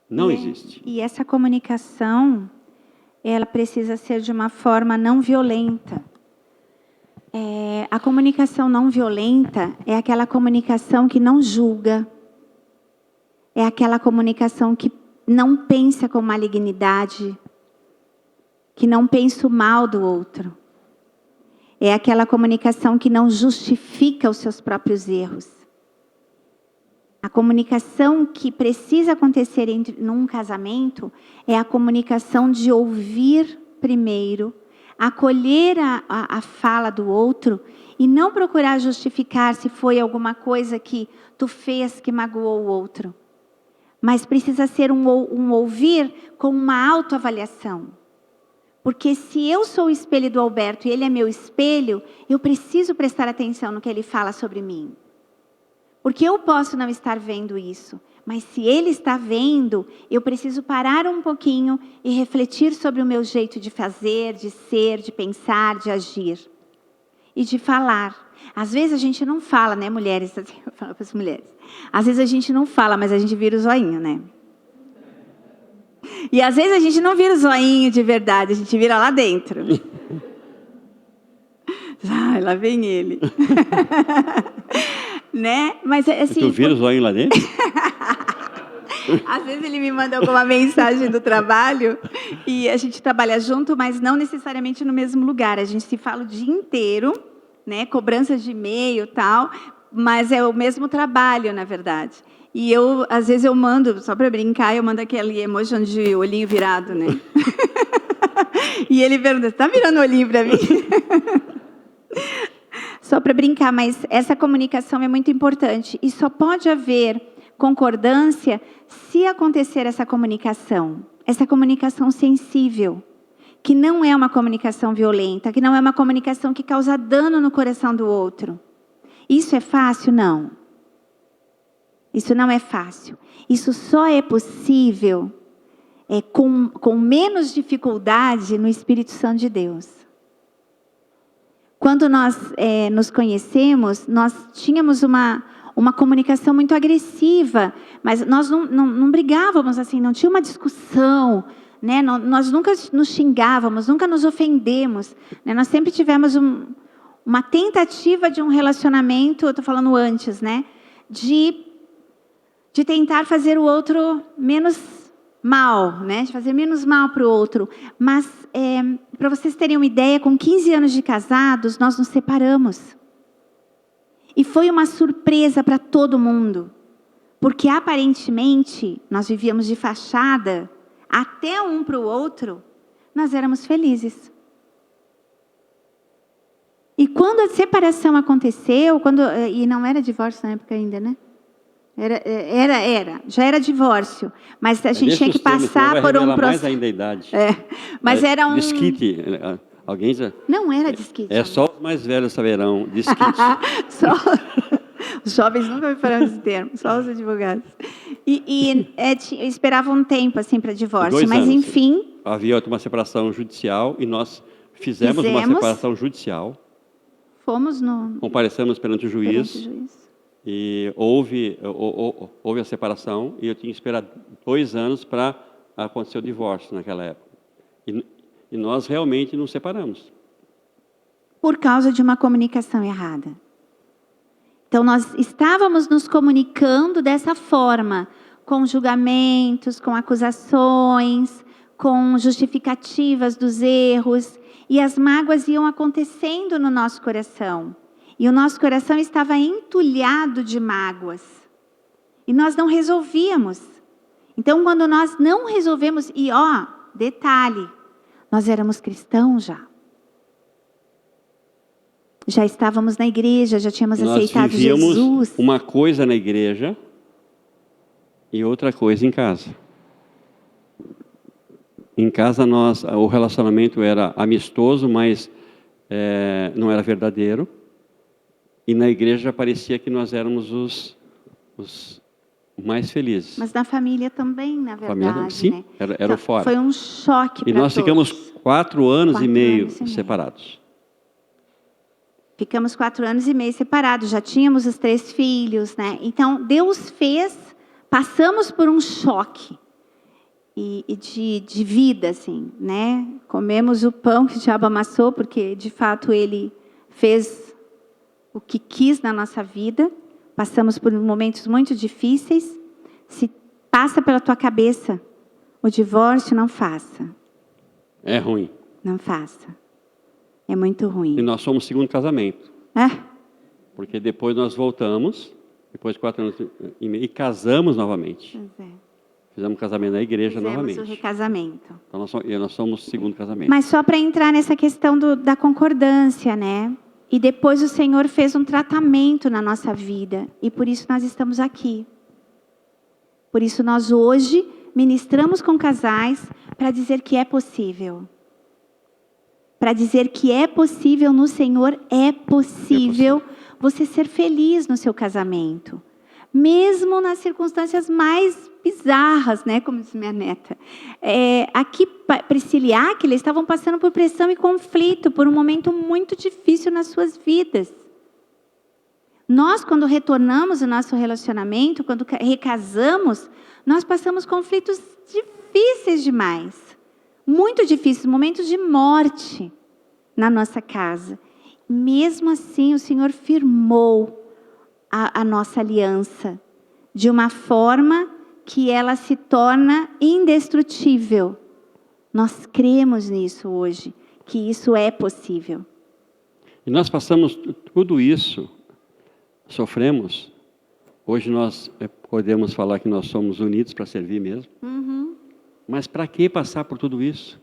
Speaker 3: Não existe.
Speaker 4: E essa comunicação, ela precisa ser de uma forma não violenta. A comunicação não violenta é aquela comunicação que não julga. É aquela comunicação que não pensa com malignidade, que não pensa o mal do outro. É aquela comunicação que não justifica os seus próprios erros. A comunicação que precisa acontecer num casamento é a comunicação de ouvir primeiro, acolher a fala do outro e não procurar justificar se foi alguma coisa que tu fez que magoou o outro. Mas precisa ser um ouvir com uma autoavaliação. Porque se eu sou o espelho do Alberto e ele é meu espelho, eu preciso prestar atenção no que ele fala sobre mim. Porque eu posso não estar vendo isso, mas se ele está vendo, eu preciso parar um pouquinho e refletir sobre o meu jeito de fazer, de ser, de pensar, de agir. E de falar. Às vezes a gente não fala, né, mulheres? Assim, eu falo para as mulheres. Às vezes a gente não fala, mas a gente vira o zoinho, né? E às vezes a gente não vira o zoinho de verdade, a gente vira lá dentro. Ai, lá vem ele. Né? Mas assim,
Speaker 3: tu vira o zoinho lá dentro?
Speaker 4: Às vezes ele me manda alguma mensagem do trabalho e a gente trabalha junto, mas não necessariamente no mesmo lugar. A gente se fala o dia inteiro, né? Cobranças de e-mail e tal, mas é o mesmo trabalho, na verdade. E eu, às vezes eu mando, só para brincar, eu mando aquele emoji de olhinho virado, né? E ele pergunta, está virando olhinho para mim? Só para brincar, mas essa comunicação é muito importante. E só pode haver concordância se acontecer essa comunicação sensível, que não é uma comunicação violenta, que não é uma comunicação que causa dano no coração do outro. Isso é fácil? Não. Isso não é fácil. Isso só é possível com menos dificuldade no Espírito Santo de Deus. Quando nós nos conhecemos, nós tínhamos uma comunicação muito agressiva, mas nós não brigávamos assim, não tinha uma discussão, né? Nós nunca nos xingávamos, nunca nos ofendemos, né? Nós sempre tivemos uma tentativa de um relacionamento, eu estou falando antes, né? De tentar fazer o outro menos mal, né? De fazer menos mal para o outro. Mas, para vocês terem uma ideia, com 15 anos de casados, nós nos separamos. E foi uma surpresa para todo mundo. Porque, aparentemente, nós vivíamos de fachada, até um para o outro, nós éramos felizes. E quando a separação aconteceu, e não era divórcio na época ainda, né? Já era divórcio, mas a gente tinha que passar por um processo.
Speaker 3: Mais ainda a idade.
Speaker 4: Mas era um
Speaker 3: desquite. Alguém já...
Speaker 4: Não era desquite.
Speaker 3: Só os mais velhos saberão desquite.
Speaker 4: Os jovens nunca me falaram esse termo, só os advogados. Esperava um tempo assim para divórcio,
Speaker 3: 2
Speaker 4: mas
Speaker 3: anos.
Speaker 4: enfim.
Speaker 3: Havia uma separação judicial e nós fizemos uma separação judicial.
Speaker 4: Fomos
Speaker 3: comparecemos perante o juiz. E houve a separação e eu tinha que esperar 2 anos para acontecer o divórcio naquela época. E nós realmente nos separamos.
Speaker 4: Por causa de uma comunicação errada. Então, nós estávamos nos comunicando dessa forma, com julgamentos, com acusações, com justificativas dos erros, e as mágoas iam acontecendo no nosso coração. E o nosso coração estava entulhado de mágoas. E nós não resolvíamos. Então, quando nós não resolvemos, e detalhe, nós éramos cristãos já. Já estávamos na igreja, já tínhamos aceitado Jesus.
Speaker 3: Nós vivíamos uma coisa na igreja e outra coisa em casa. Em casa o relacionamento era amistoso, mas não era verdadeiro. E na igreja parecia que nós éramos os mais felizes.
Speaker 4: Mas na família também, na verdade.
Speaker 3: Família, sim,
Speaker 4: né?
Speaker 3: era o fora.
Speaker 4: Foi um choque para todos.
Speaker 3: E nós ficamos 4 anos e meio separados.
Speaker 4: Ficamos 4 anos e meio separados, já tínhamos os 3 filhos, né? Então, Deus passamos por um choque de vida, assim, né? Comemos o pão que o diabo amassou, porque, de fato, ele fez o que quis na nossa vida. Passamos por momentos muito difíceis. Se passa pela tua cabeça o divórcio, não faça.
Speaker 3: É ruim.
Speaker 4: Não faça. É muito ruim.
Speaker 3: E nós somos segundo casamento. Porque depois nós voltamos, depois de 4 anos e meio, e casamos novamente.
Speaker 4: Pois é.
Speaker 3: Fizemos casamento na igreja novamente.
Speaker 4: Fizemos o recasamento.
Speaker 3: Então nós somos segundo casamento.
Speaker 4: Mas só para entrar nessa questão da concordância, né? E depois o Senhor fez um tratamento na nossa vida. E por isso nós estamos aqui. Por isso nós hoje ministramos com casais para dizer que é possível. Para dizer que é possível no Senhor, é possível você ser feliz no seu casamento. Mesmo nas circunstâncias mais bizarras, né? Como diz minha neta. Aqui, Priscila e Áquila estavam passando por pressão e conflito, por um momento muito difícil nas suas vidas. Nós, quando retornamos o nosso relacionamento, quando recasamos, nós passamos conflitos difíceis demais. Muito difíceis, momentos de morte na nossa casa. Mesmo assim, o Senhor firmou a nossa aliança de uma forma que ela se torna indestrutível. Nós cremos nisso hoje, que isso é possível.
Speaker 3: E nós passamos tudo isso, sofremos. Hoje nós podemos falar que nós somos unidos para servir mesmo.
Speaker 4: Uhum.
Speaker 3: Mas para que passar por tudo isso?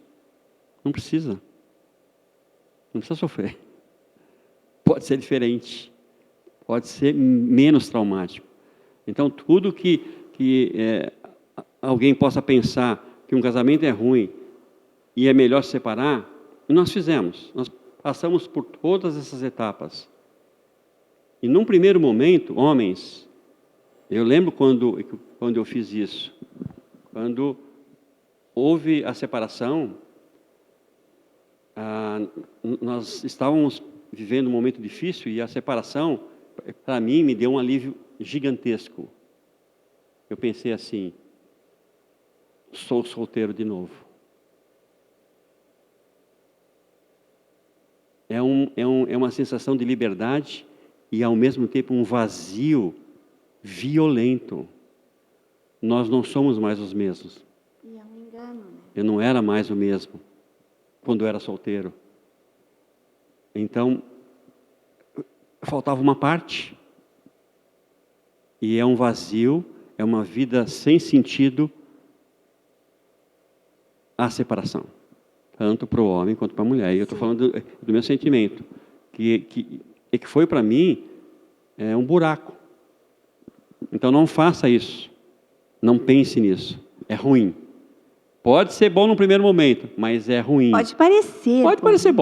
Speaker 3: Não precisa. Não precisa sofrer. Pode ser diferente. Pode ser menos traumático. Então, tudo que alguém possa pensar que um casamento é ruim e é melhor se separar, nós fizemos. Nós passamos por todas essas etapas. E num primeiro momento, homens, eu lembro quando eu fiz isso. Quando houve a separação, nós estávamos vivendo um momento difícil e a separação, para mim, me deu um alívio gigantesco. Eu pensei assim, sou solteiro de novo. É uma sensação de liberdade e, ao mesmo tempo, um vazio violento. Nós não somos mais os mesmos.
Speaker 4: E é um engano, né?
Speaker 3: Eu não era mais o mesmo quando eu era solteiro. Então, faltava uma parte. E é um vazio, é uma vida sem sentido a separação. Tanto para o homem quanto para a mulher. E eu estou falando do meu sentimento. Que foi para mim um buraco. Então não faça isso. Não pense nisso. É ruim. Pode ser bom no primeiro momento, mas é ruim.
Speaker 4: Pode parecer.
Speaker 3: Pode parecer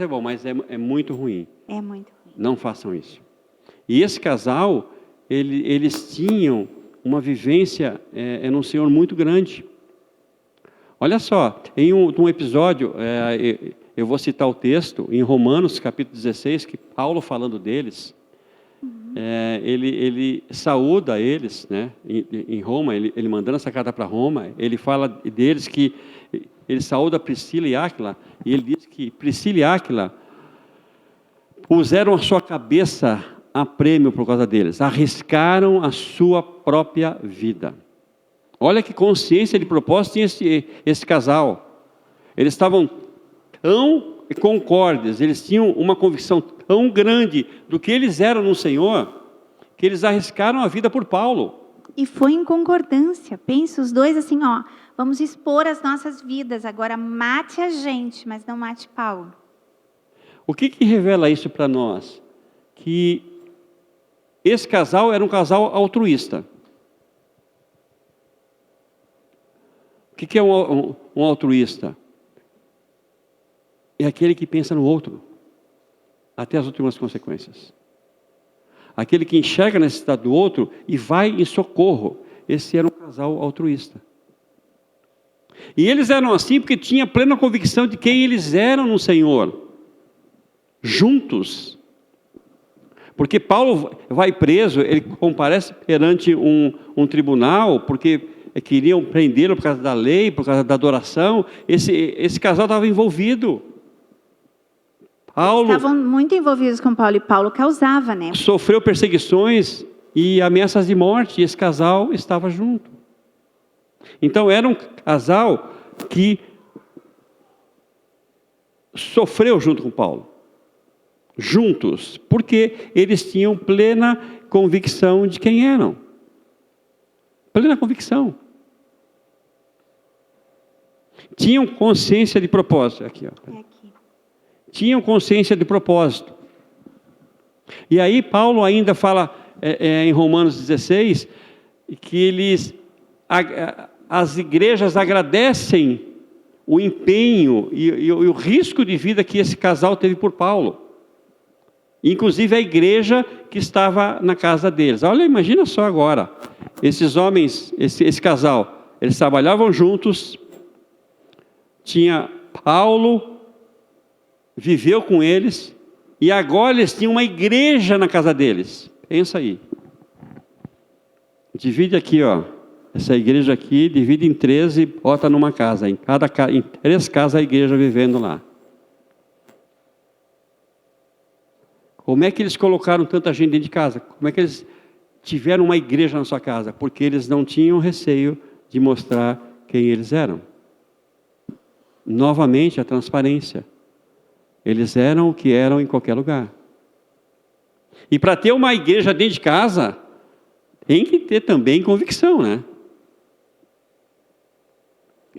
Speaker 3: bom, mas é muito ruim.
Speaker 4: É muito ruim.
Speaker 3: Não façam isso. E esse casal, eles tinham uma vivência num Senhor muito grande. Olha só, em um episódio, eu vou citar o texto, em Romanos, capítulo 16, que Paulo falando deles, ele saúda eles, né, em Roma, ele mandando essa carta para Roma, ele fala deles que ele saúda Priscila e Áquila, e ele diz que Priscila e Áquila puseram a sua cabeça a prêmio por causa deles. Arriscaram a sua própria vida. Olha que consciência de propósito tinha esse casal. Eles estavam tão concordes, eles tinham uma convicção tão grande do que eles eram no Senhor, que eles arriscaram a vida por Paulo.
Speaker 4: E foi em concordância. Pensa os dois assim, ó, vamos expor as nossas vidas. Agora mate a gente, mas não mate Paulo.
Speaker 3: O que revela isso para nós? Que esse casal era um casal altruísta. O que é um altruísta? É aquele que pensa no outro, até as últimas consequências. Aquele que enxerga a necessidade do outro e vai em socorro. Esse era um casal altruísta. E eles eram assim porque tinham plena convicção de quem eles eram no Senhor. Juntos. Porque Paulo vai preso, ele comparece perante um tribunal, porque queriam prendê-lo por causa da lei, por causa da adoração. Esse casal estava envolvido. Paulo
Speaker 4: estavam muito envolvidos com Paulo, e Paulo causava, né?
Speaker 3: Sofreu perseguições e ameaças de morte, e esse casal estava junto. Então era um casal que sofreu junto com Paulo. Juntos, porque eles tinham plena convicção de quem eram. Plena convicção. Tinham consciência de propósito. Aqui, ó.
Speaker 4: Aqui. Tinham
Speaker 3: consciência de propósito. E aí Paulo ainda fala em Romanos 16 que as igrejas agradecem o empenho e o risco de vida que esse casal teve por Paulo. Inclusive a igreja que estava na casa deles. Olha, imagina só agora, esses homens, esse casal, eles trabalhavam juntos, tinha Paulo, viveu com eles, e agora eles tinham uma igreja na casa deles. Pensa aí. Divide aqui, ó. Essa igreja aqui, divide em 13 e bota numa casa. Em 3 casas a igreja vivendo lá. Como é que eles colocaram tanta gente dentro de casa? Como é que eles tiveram uma igreja na sua casa? Porque eles não tinham receio de mostrar quem eles eram. Novamente, a transparência. Eles eram o que eram em qualquer lugar. E para ter uma igreja dentro de casa, tem que ter também convicção, né?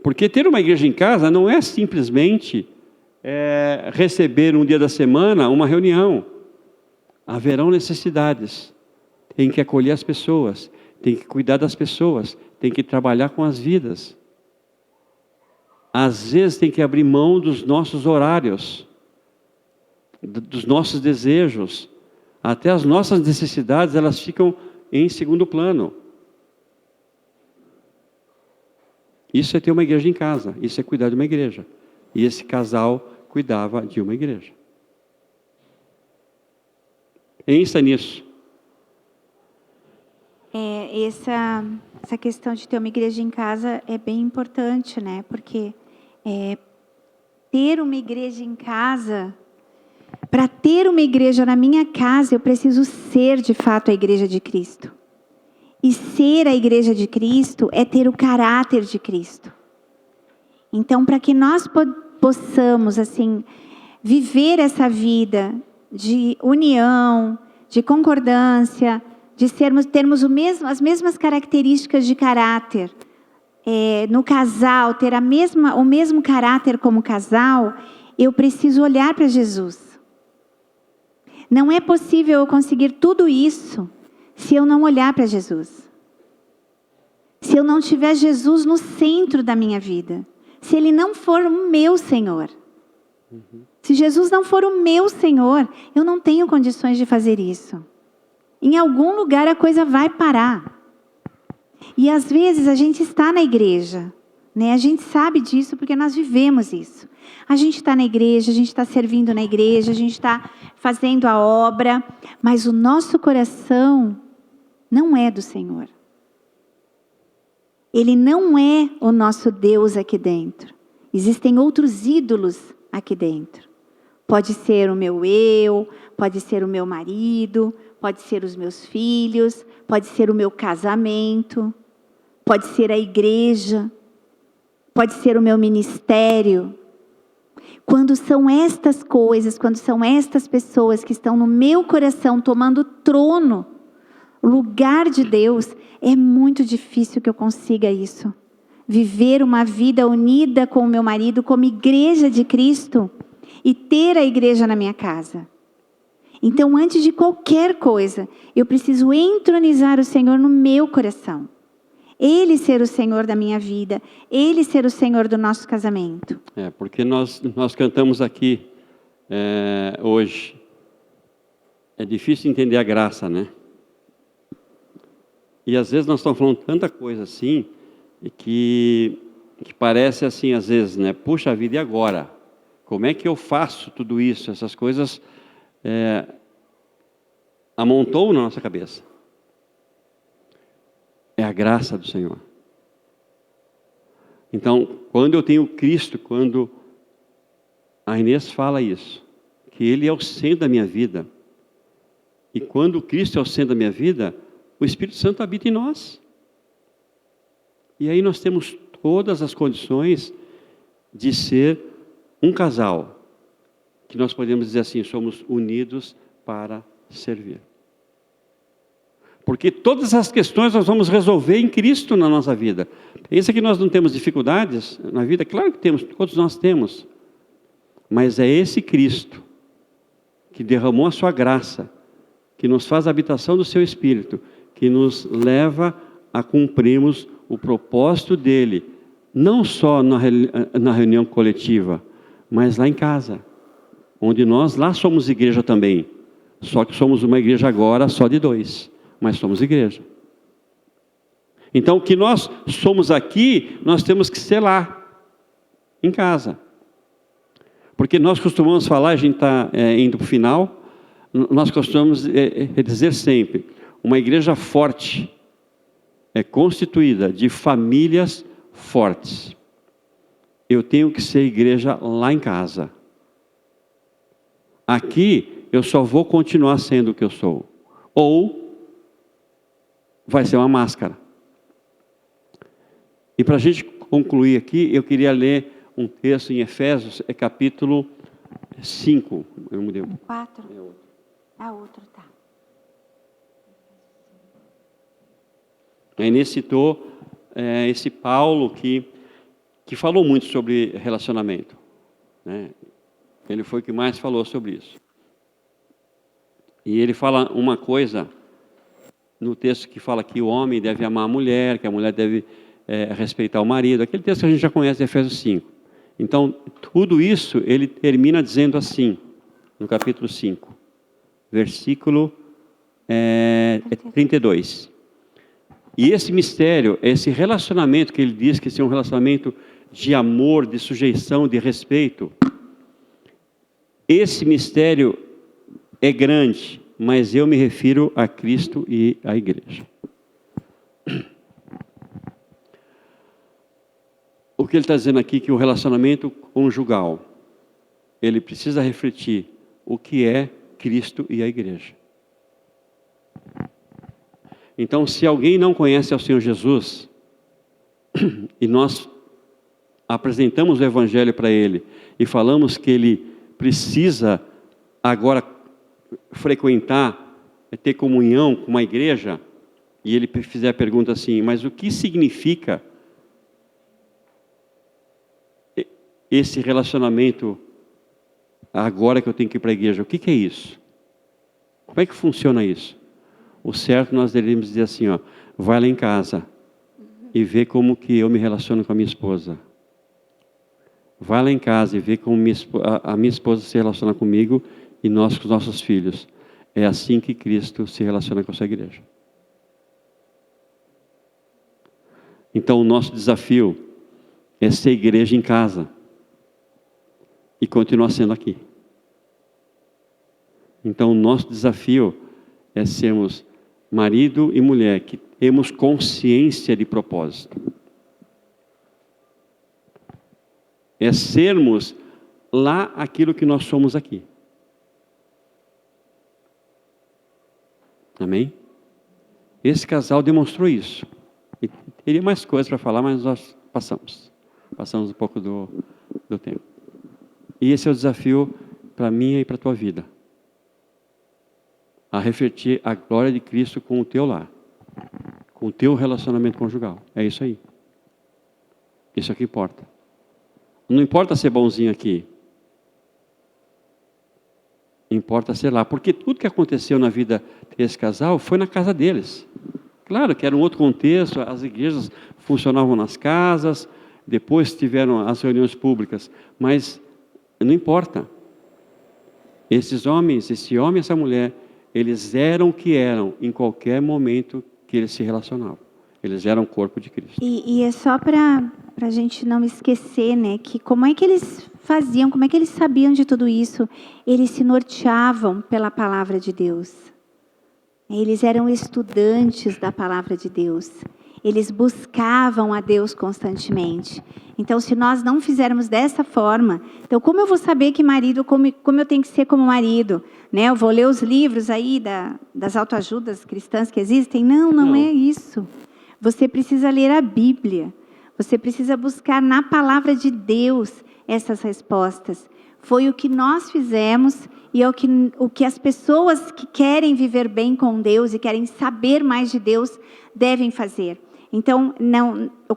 Speaker 3: Porque ter uma igreja em casa não é simplesmente receber um dia da semana uma reunião. Haverão necessidades. Tem que acolher as pessoas, tem que cuidar das pessoas, tem que trabalhar com as vidas. Às vezes tem que abrir mão dos nossos horários, dos nossos desejos, até as nossas necessidades, elas ficam em segundo plano. Isso é ter uma igreja em casa, isso é cuidar de uma igreja. E esse casal cuidava de uma igreja. Pensa nisso.
Speaker 4: Essa questão de ter uma igreja em casa é bem importante, né? Porque ter uma igreja em casa, para ter uma igreja na minha casa, eu preciso ser de fato a igreja de Cristo. E ser a igreja de Cristo é ter o caráter de Cristo. Então, para que nós possamos, assim, viver essa vida de união, de concordância, de termos as mesmas características de caráter, no casal, ter o mesmo caráter como casal, eu preciso olhar para Jesus. Não é possível eu conseguir tudo isso se eu não olhar para Jesus. Se eu não tiver Jesus no centro da minha vida. Se Ele não for o meu Senhor. Se Jesus não for o meu Senhor, eu não tenho condições de fazer isso. Em algum lugar a coisa vai parar. E às vezes a gente está na igreja, né? A gente sabe disso porque nós vivemos isso. A gente está na igreja, a gente está servindo na igreja, a gente está fazendo a obra, mas o nosso coração não é do Senhor. Ele não é o nosso Deus aqui dentro. Existem outros ídolos aqui dentro. Pode ser o meu eu, pode ser o meu marido, pode ser os meus filhos, pode ser o meu casamento, pode ser a igreja, pode ser o meu ministério. Quando são estas coisas, quando são estas pessoas que estão no meu coração tomando trono, lugar de Deus, é muito difícil que eu consiga isso. Viver uma vida unida com o meu marido como igreja de Cristo e ter a igreja na minha casa. Então, antes de qualquer coisa, eu preciso entronizar o Senhor no meu coração. Ele ser o Senhor da minha vida, Ele ser o Senhor do nosso casamento.
Speaker 3: Porque nós cantamos aqui hoje. É difícil entender a graça, né? E às vezes nós estamos falando tanta coisa assim, que parece assim, às vezes, né? Puxa vida, e agora? Como é que eu faço tudo isso? Essas coisas amontou na nossa cabeça. É a graça do Senhor. Então, quando eu tenho Cristo, quando a Inês fala isso, que Ele é o centro da minha vida, e quando Cristo é o centro da minha vida, o Espírito Santo habita em nós. E aí nós temos todas as condições de ser um casal, que nós podemos dizer assim, somos unidos para servir. Porque todas as questões nós vamos resolver em Cristo na nossa vida. Pensa que nós não temos dificuldades na vida? Claro que temos, todos nós temos. Mas é esse Cristo que derramou a sua graça, que nos faz a habitação do seu Espírito, que nos leva a cumprirmos o propósito dele, não só na reunião coletiva, mas lá em casa, onde nós lá somos igreja também. Só que somos uma igreja agora só de 2. Mas somos igreja. Então, o que nós somos aqui, nós temos que ser lá, em casa. Porque nós costumamos falar, a gente está indo para o final, nós costumamos dizer sempre, uma igreja forte é constituída de famílias fortes. Eu tenho que ser igreja lá em casa. Aqui, eu só vou continuar sendo o que eu sou. Ou vai ser uma máscara. E para a gente concluir aqui, eu queria ler um texto em Efésios, capítulo 5. Eu mudei.
Speaker 4: 4? Outro, tá.
Speaker 3: A Inês citou esse Paulo que falou muito sobre relacionamento, né? Ele foi o que mais falou sobre isso. E ele fala uma coisa no texto que fala que o homem deve amar a mulher, que a mulher deve respeitar o marido, aquele texto que a gente já conhece de Efésios 5. Então, tudo isso ele termina dizendo assim, no capítulo 5, versículo 32. E esse mistério, esse relacionamento que ele diz que é um relacionamento de amor, de sujeição, de respeito, esse mistério é grande, mas eu me refiro a Cristo e à igreja. O que ele está dizendo aqui é que o relacionamento conjugal, ele precisa refletir o que é Cristo e a igreja. Então, se alguém não conhece ao Senhor Jesus, e nós apresentamos o Evangelho para ele, e falamos que ele precisa agora frequentar, ter comunhão com uma igreja, e ele fizer a pergunta assim, mas o que significa esse relacionamento agora que eu tenho que ir para a igreja? O que é isso? Como é que funciona isso? O certo nós deveríamos dizer assim, vai lá em casa e vê como que eu me relaciono com a minha esposa. Vai lá em casa e vê como a minha esposa se relaciona comigo e nós com os nossos filhos. É assim que Cristo se relaciona com a sua igreja. Então o nosso desafio é ser igreja em casa e continuar sendo aqui. Então o nosso desafio é sermos marido e mulher que temos consciência de propósito. É sermos lá aquilo que nós somos aqui. Amém? Esse casal demonstrou isso. E teria mais coisas para falar, mas nós passamos um pouco do tempo. E esse é o desafio para mim e para a tua vida. A refletir a glória de Cristo com o teu lar, com o teu relacionamento conjugal. É isso aí. Isso é que importa. Não importa ser bonzinho aqui. Importa ser lá. Porque tudo que aconteceu na vida desse casal foi na casa deles. Claro que era um outro contexto, as igrejas funcionavam nas casas, depois tiveram as reuniões públicas, mas não importa. Esses homens, esse homem e essa mulher, eles eram o que eram em qualquer momento que eles se relacionavam. Eles eram o corpo de Cristo.
Speaker 4: E é só para a gente não esquecer, né, que como é que eles faziam, como é que eles sabiam de tudo isso? Eles se norteavam pela palavra de Deus. Eles eram estudantes da palavra de Deus. Eles buscavam a Deus constantemente. Então, se nós não fizermos dessa forma, então como eu vou saber que marido, como eu tenho que ser como marido? Né? Eu vou ler os livros aí das autoajudas cristãs que existem? Não é isso. Você precisa ler a Bíblia. Você precisa buscar na palavra de Deus essas respostas. Foi o que nós fizemos e é o que as pessoas que querem viver bem com Deus e querem saber mais de Deus devem fazer. Então,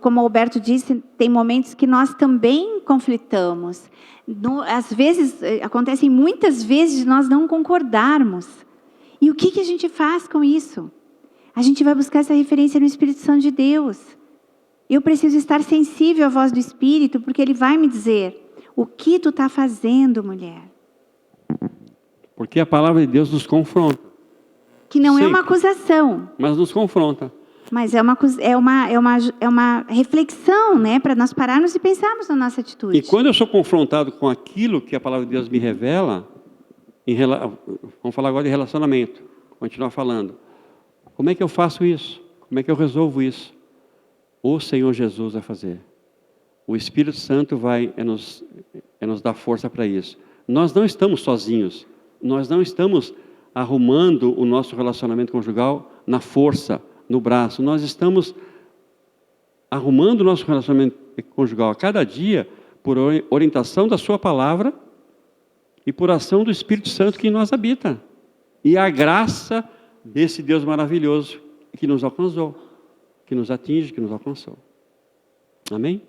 Speaker 4: como o Alberto disse, tem momentos que nós também conflitamos. Às vezes, acontecem muitas vezes de nós não concordarmos. E o que a gente faz com isso? A gente vai buscar essa referência no Espírito Santo de Deus. Eu preciso estar sensível à voz do Espírito, porque Ele vai me dizer, o que tu está fazendo, mulher?
Speaker 3: Porque a palavra de Deus nos confronta.
Speaker 4: Que não
Speaker 3: Sempre.
Speaker 4: É uma acusação.
Speaker 3: Mas nos confronta.
Speaker 4: Mas é uma reflexão, né? Para nós pararmos e pensarmos na nossa atitude.
Speaker 3: E quando eu sou confrontado com aquilo que a palavra de Deus me revela, vamos falar agora de relacionamento, continuar falando. Como é que eu faço isso? Como é que eu resolvo isso? O Senhor Jesus vai fazer. O Espírito Santo vai nos dar força para isso. Nós não estamos sozinhos. Nós não estamos arrumando o nosso relacionamento conjugal na força, no braço. Nós estamos arrumando o nosso relacionamento conjugal a cada dia por orientação da sua palavra e por ação do Espírito Santo que em nós habita. E a graça desse Deus maravilhoso que nos alcançou, que nos atinge, que nos alcançou. Amém?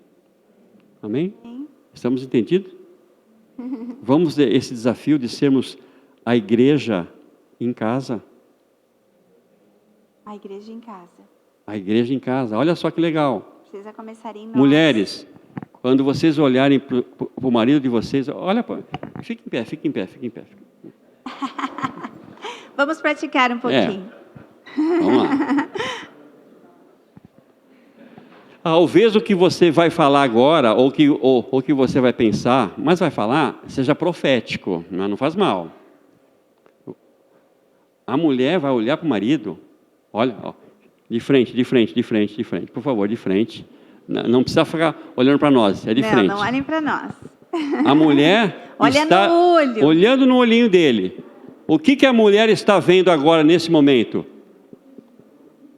Speaker 3: Amém? Estamos entendidos? Vamos ter esse desafio de sermos a igreja em casa.
Speaker 4: A igreja em casa.
Speaker 3: A igreja em casa. Olha só que legal.
Speaker 4: Precisa começar em nós.
Speaker 3: Mulheres, quando vocês olharem para o marido de vocês, olha, fique em pé, fique em pé, fique em pé.
Speaker 4: Vamos praticar um pouquinho.
Speaker 3: Vamos lá. Talvez o que você vai falar agora, ou que você vai pensar, mas vai falar, seja profético, mas não faz mal. A mulher vai olhar para o marido, olha, ó, de frente, por favor, de frente. Não precisa ficar olhando para nós, é de frente.
Speaker 4: Não olhem para nós.
Speaker 3: A mulher está
Speaker 4: no olho.
Speaker 3: Olhando no olhinho dele. O que a mulher está vendo agora, nesse momento?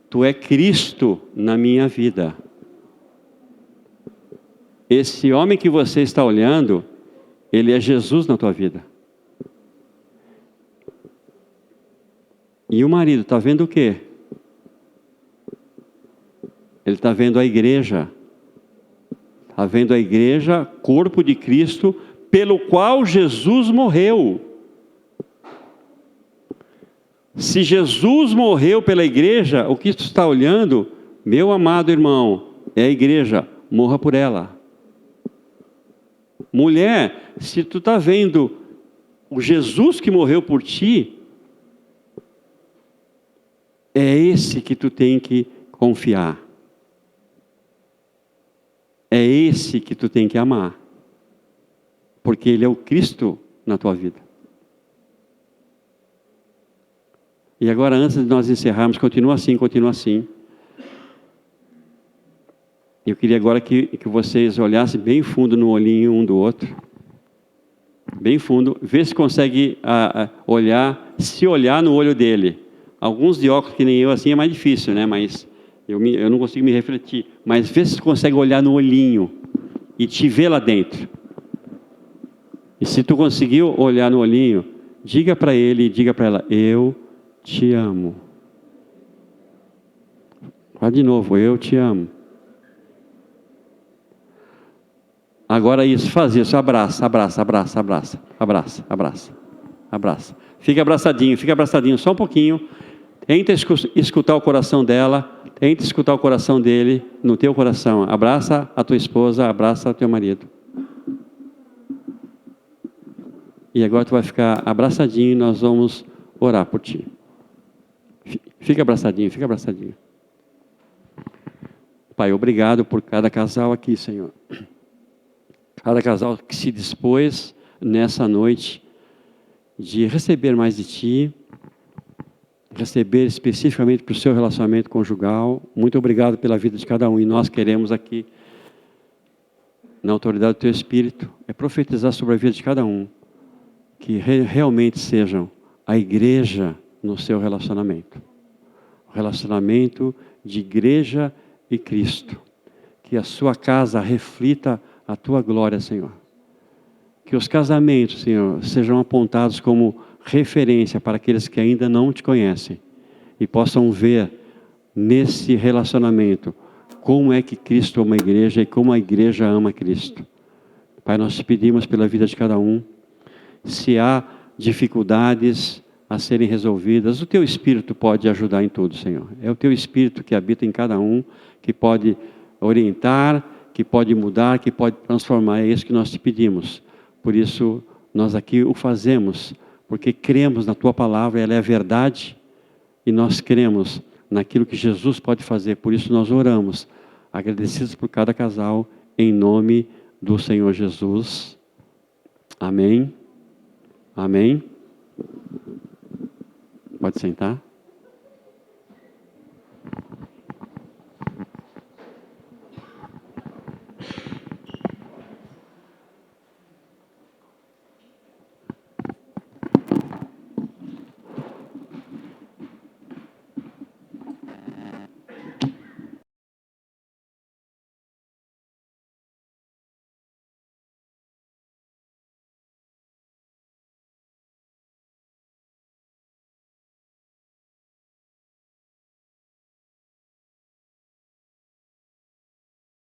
Speaker 3: Tu é Cristo na minha vida. Esse homem que você está olhando, ele é Jesus na tua vida. E o marido está vendo o quê? Ele está vendo a igreja. Está vendo a igreja, corpo de Cristo, pelo qual Jesus morreu. Se Jesus morreu pela igreja, o que tu está olhando, meu amado irmão, é a igreja, morra por ela. Mulher, se tu está vendo o Jesus que morreu por ti, é esse que tu tem que confiar. É esse que tu tem que amar. Porque ele é o Cristo na tua vida. E agora, antes de nós encerrarmos, continua assim. Eu queria agora que vocês olhassem bem fundo no olhinho um do outro. Bem fundo. Vê se consegue se olhar no olho dele. Alguns de óculos que nem eu assim é mais difícil, né? Mas eu não consigo me refletir. Mas vê se consegue olhar no olhinho e te ver lá dentro. E se tu conseguiu olhar no olhinho, diga para ele e diga para ela: eu te amo. Fala de novo: eu te amo. Agora isso, faz isso, abraça, abraça, abraça, abraça, abraça, abraça, abraça. Fica abraçadinho, só um pouquinho. Tenta escutar o coração dela, tenta escutar o coração dele no teu coração. Abraça a tua esposa, abraça o teu marido. E agora tu vai ficar abraçadinho e nós vamos orar por ti. Fica abraçadinho, fica abraçadinho. Pai, obrigado por cada casal aqui, Senhor. Cada casal que se dispôs nessa noite de receber mais de Ti, receber especificamente para o seu relacionamento conjugal. Muito obrigado pela vida de cada um. E nós queremos aqui, na autoridade do Teu Espírito, profetizar sobre a vida de cada um, que realmente sejam a igreja no seu relacionamento. O relacionamento de igreja e Cristo. Que a sua casa reflita a Tua glória, Senhor. Que os casamentos, Senhor, sejam apontados como referência para aqueles que ainda não Te conhecem e possam ver nesse relacionamento como é que Cristo ama a igreja e como a igreja ama Cristo. Pai, nós Te pedimos pela vida de cada um. Se há dificuldades a serem resolvidas, o Teu Espírito pode ajudar em tudo, Senhor. É o Teu Espírito que habita em cada um, que pode orientar, que pode mudar, que pode transformar. É isso que nós Te pedimos. Por isso, nós aqui o fazemos, porque cremos na Tua palavra, ela é a verdade, e nós cremos naquilo que Jesus pode fazer. Por isso nós oramos, agradecidos por cada casal, em nome do Senhor Jesus. Amém. Amém. Pode sentar.